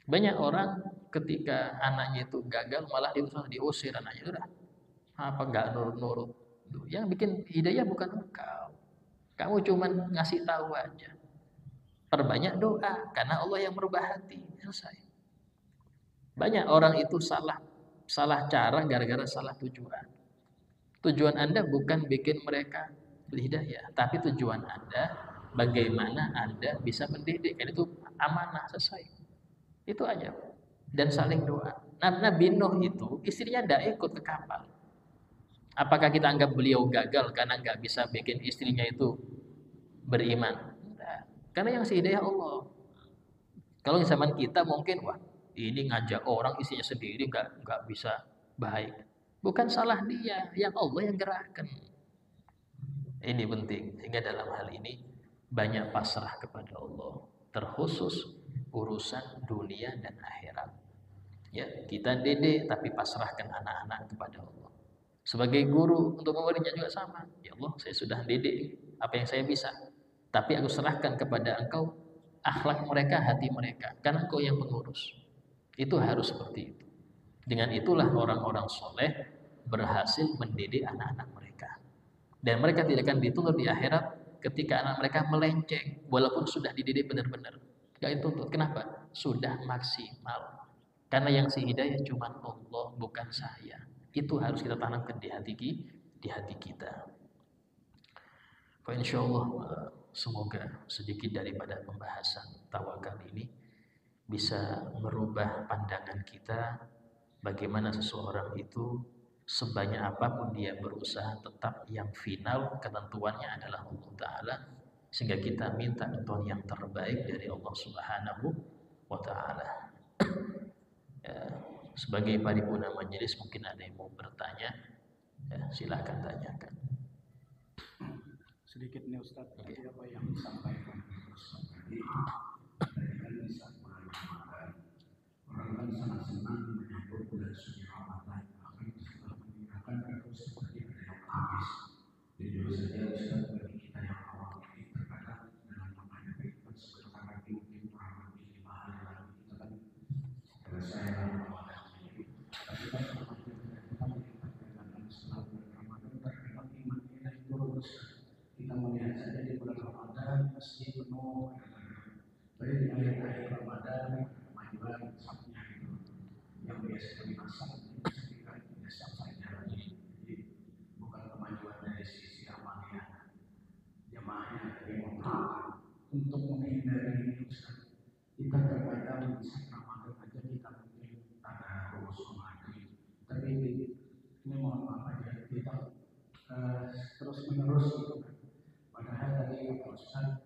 Banyak orang ketika anaknya itu gagal malah diusir anaknya, udah apa nggak nurut-nurut. Yang bikin hidayah bukan engkau, kamu cuman ngasih tahu aja. Perbanyak doa karena Allah yang merubah hati, selesai. Banyak orang itu salah cara gara-gara salah tujuan. Tujuan Anda bukan bikin mereka berhidayah, tapi tujuan Anda bagaimana Anda bisa mendidik. Dan itu amanah, selesai. Itu aja. Dan saling doa. Nabi Nuh itu istrinya tidak ikut ke kapal. Apakah kita anggap beliau gagal karena nggak bisa bikin istrinya itu beriman? Enggak. Karena yang hidayah Allah. Kalau di zaman kita mungkin, wah ini ngajak orang istrinya sendiri nggak bisa baik. Bukan salah dia, yang Allah yang gerakkan. Ini penting. Sehingga dalam hal ini banyak pasrah kepada Allah. Terkhusus urusan dunia dan akhirat. Ya, kita didik tapi pasrahkan anak-anak kepada Allah. Sebagai guru untuk muridnya juga sama. Ya Allah, saya sudah didik apa yang saya bisa. Tapi aku serahkan kepada Engkau akhlak mereka, hati mereka. Karena Engkau yang pengurus. Itu harus seperti itu. Dengan itulah orang-orang soleh berhasil mendidik anak-anak mereka. Dan mereka tidak akan dituntut di akhirat ketika anak mereka melenceng. Walaupun sudah dididik benar-benar. Gak dituntut. Kenapa? Sudah maksimal. Karena yang si hidayah cuma Allah, bukan saya. Itu harus kita tanamkan di hati kita. Insyaallah semoga sedikit daripada pembahasan tawakal ini bisa merubah pandangan kita bagaimana seseorang itu sebanyak apapun dia berusaha tetap yang final ketentuannya adalah Allah Ta'ala, sehingga kita minta tentuan yang terbaik dari Allah Subhanahu wa Ta'ala. Ya, sebagai paripurna majelis mungkin ada yang mau bertanya, ya, silakan tanyakan. Sedikit nih Ustaz, tadi apa yang disampaikan Ustaz tadi, kan saat bulan Ramadan, orang kan sangat senang menyambut bulan suci Ramadan, bahkan setelah meninggalkan terus seperti ada yang habis. Jujur saja Ustaz, bagi kita yang awam ini terkadang dalam menghadapi kan sebentar lagi mungkin kurang lebih 5 hari lagi kita kan selesai Ramadan ini. Tapi kan semakin kita meningkat perjalanan setelah bulan Ramadan, terkadang iman kita itu terus. Kita melihat saja di bulan Ramadan masjid penuh, tapi di akhir-akhir Ramadan kemajuan sapnya itu yang biasa dimasak ketika tidak sampai lagi. Jadi bukan kemajuan dari sisi amalnya, jamaahnya yang memahami untuk menghindari ini. Kita terkadang di saat Ramadan aja kita mungkin ada urus maghrib, tapi ini mohon maaf aja kita terus menerus gitu. Padahal tadi Pak Ustaz,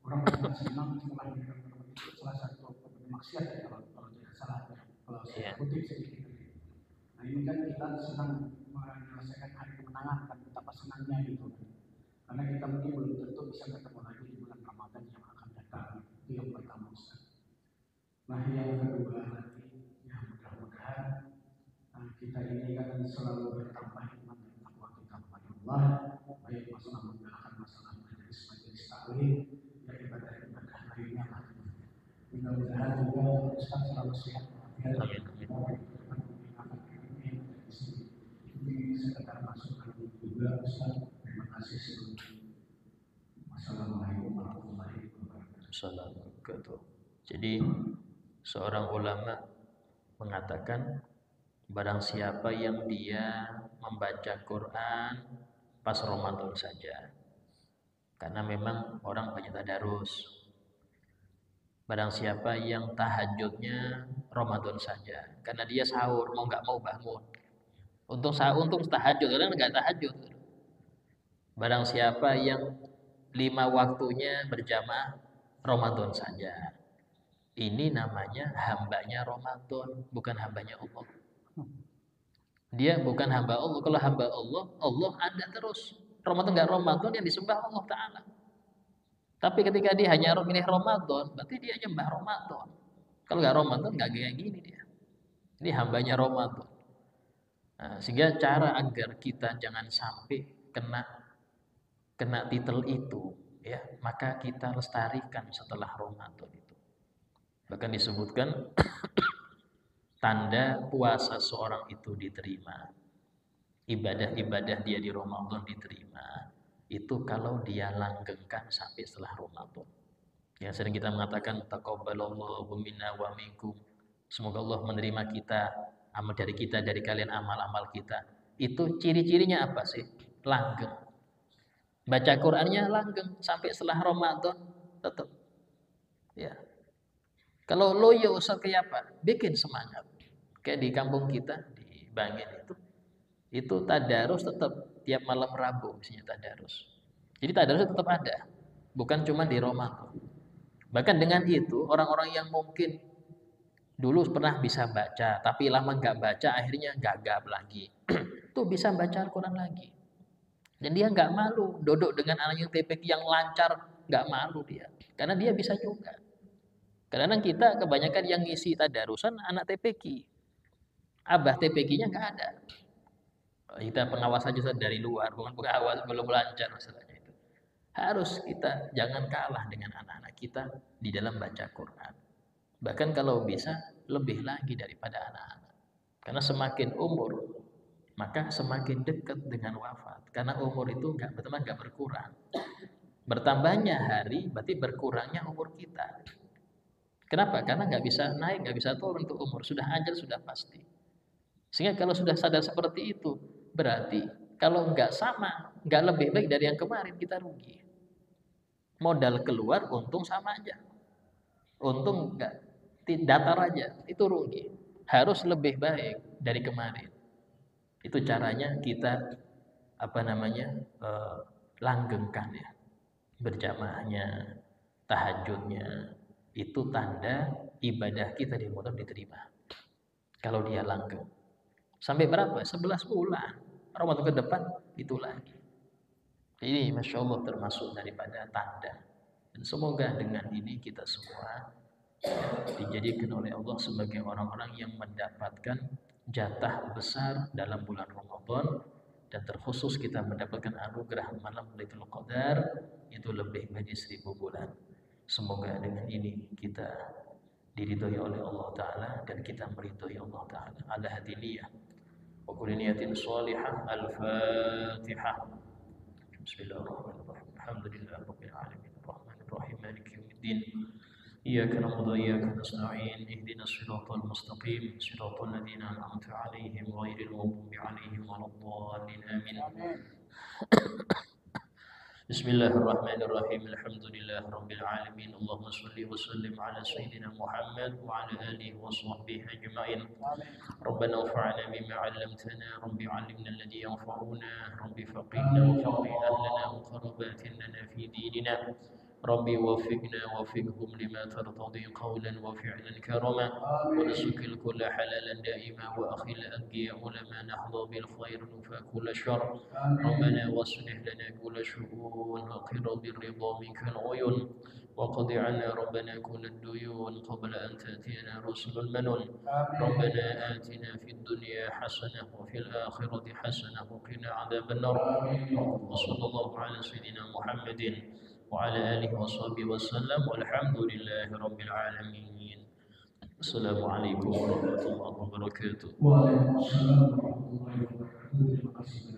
orang sangat senang setelah mendengar itu salah satu maksiat ya kalau tidak salah ya, kalau saya kutip sedikit. Nah ini kan kita senang menyelesaikan hari kemenangan, kan betapa senangnya gitu. Karena kita mungkin belum tentu bisa ketemu lagi di bulan Ramadan yang akan datang. Itu yang pertama Ustaz. Nah yang kedua nanti, ya mudah-mudahan kita ini kan selalu bertambah iman dan takwa kita kepada Allah, baik masalah menjalankan masalah majelis taklim, ya ibadah-ibadah lainnya lah. Mudah-mudahan juga Ustaz selalu sehat. Ini sekedar masukan juga Ustaz. Terima kasih sebelumnya. Wassalamualaikum warahmatullahi Assalamualaikum. Jadi seorang ulama mengatakan barang siapa yang dia membaca Quran pas Ramadan saja, karena memang orang banyak tadarus. Barang siapa yang tahajudnya Ramadan saja, karena dia sahur mau nggak mau bangun. Untung tahajud, orang nggak tahajud. Barang siapa yang 5 waktunya berjamaah Ramadan saja, ini namanya hambanya Ramadan, bukan hambanya Allah. Dia bukan hamba Allah. Kalau hamba Allah, Allah ada terus. Ramadan nggak Ramadan yang disembah Allah Ta'ala. Tapi ketika dia hanya milih Ramadan, berarti dia nyembah Ramadan. Kalau nggak Ramadan, nggak kayak gini dia. Ini hambanya Ramadan. Nah, sehingga cara agar kita jangan sampai kena titel itu, ya, maka kita lestarikan setelah Ramadan itu. Bahkan disebutkan tanda puasa seorang itu diterima, ibadah-ibadah dia di Ramadan diterima, itu kalau dia langgengkan sampai setelah Ramadan. Yang sering kita mengatakan taqabbalallahu minna wa minkum. Semoga Allah menerima kita, amal dari kita, dari kalian amal-amal kita. Itu ciri-cirinya apa sih? Langgeng. Baca Qur'annya langgeng sampai setelah Ramadan tetap. Ya. Kalau loyo usah kayak apa? Bikin semangat. Kayak di kampung kita di Bangin itu tadarus tetap tiap malam Rabu misalnya tadarus. Jadi tadarus tetap ada, bukan cuma di Ramadan. Bahkan dengan itu orang-orang yang mungkin dulu pernah bisa baca tapi lama nggak baca akhirnya gagap lagi, tuh bisa baca Al-Quran lagi. Dan dia nggak malu duduk dengan anak yang TPQ yang lancar, nggak malu dia, karena dia bisa juga. Kadang kita kebanyakan yang ngisi tadarusan anak TPQ. Abah TPQ-nya nggak ada. Kita pengawas saja dari luar, bukan pengawas, belum lancar masalahnya itu. Harus kita jangan kalah dengan anak-anak kita di dalam baca Quran. Bahkan kalau bisa lebih lagi daripada anak-anak. Karena semakin umur, maka semakin dekat dengan wafat. Karena umur itu nggak berkurang. Bertambahnya hari, berarti berkurangnya umur kita. Kenapa? Karena nggak bisa naik, nggak bisa turun untuk umur. Sudah ajal, sudah pasti. Sehingga kalau sudah sadar seperti itu, berarti kalau nggak sama, nggak lebih baik dari yang kemarin, kita rugi. Modal keluar, untung sama aja. Untung nggak, datar aja, itu rugi. Harus lebih baik dari kemarin. Itu caranya kita langgengkan ya, berjamaahnya, tahajudnya. Itu tanda ibadah kita di Ramadan diterima. Kalau dia langgeng. Sampai berapa? 11 bulan. Ramadan ke depan itu lagi. Ini Masya Allah termasuk daripada tanda. Dan semoga dengan ini kita semua dijadikan oleh Allah sebagai orang-orang yang mendapatkan jatah besar dalam bulan Ramadan. Dan terkhusus kita mendapatkan anugerah malam Lailatul Qadar itu lebih dari 1000 bulan. Semoga dengan ini kita diridhoi oleh Allah Ta'ala dan kita meridhoi Allah Ta'ala. Ala hadiniyah wa kulli niyatin shalihah. Al-Fatihah. Bismillahirrahmanirrahim. Alhamdulillahi rabbil alamin. Arrahmanir rahim. Maliki yaumiddin. Iyyaka na'budu wa iyyaka nasta'in. Ihdinas siratal mustaqim. Siratal ladzina an'amta 'alaihim ghairil maghdubi 'alaihim waladdallin. Amin. Bismillahirrahmanirrahim. Alhamdulillahi rabbil alamin. Allahumma shalli wa sallim ala sayyidina Muhammad wa ala alihi wa sahbihi ajma'in. Rabbana anfa'na bima 'allamtana, rabbi 'allimna alladhi yanfa'una, rabbi faqihna wa faqih ahlana wa qarabatin lana fi dinina. Rabbi wafiqna wafiqhum lima tartadi qawlan wa fi'lan karama wa nasukil kulla halalan daima wa akhil anqiya ulama nahda bil khair nufa kulla syar. Rabbana waslih lana kulla syu'un wa qira bir ridha minka al-uyun wa qadi 'anna rabbana kulla ad-duyun qabla an ta'tiyana rusulul manun. Rabbana atina fid dunya hasanah wa fil akhirati hasanah wa qina 'adzaban nar. Wa sallallahu ala sayyidina Muhammadin وعلى آله وصحبه وسلم والحمد لله رب العالمين. السلام عليكم ورحمة الله وبركاته. Waalaikumsalam warahmatullahi wabarakatuh. Terima kasih.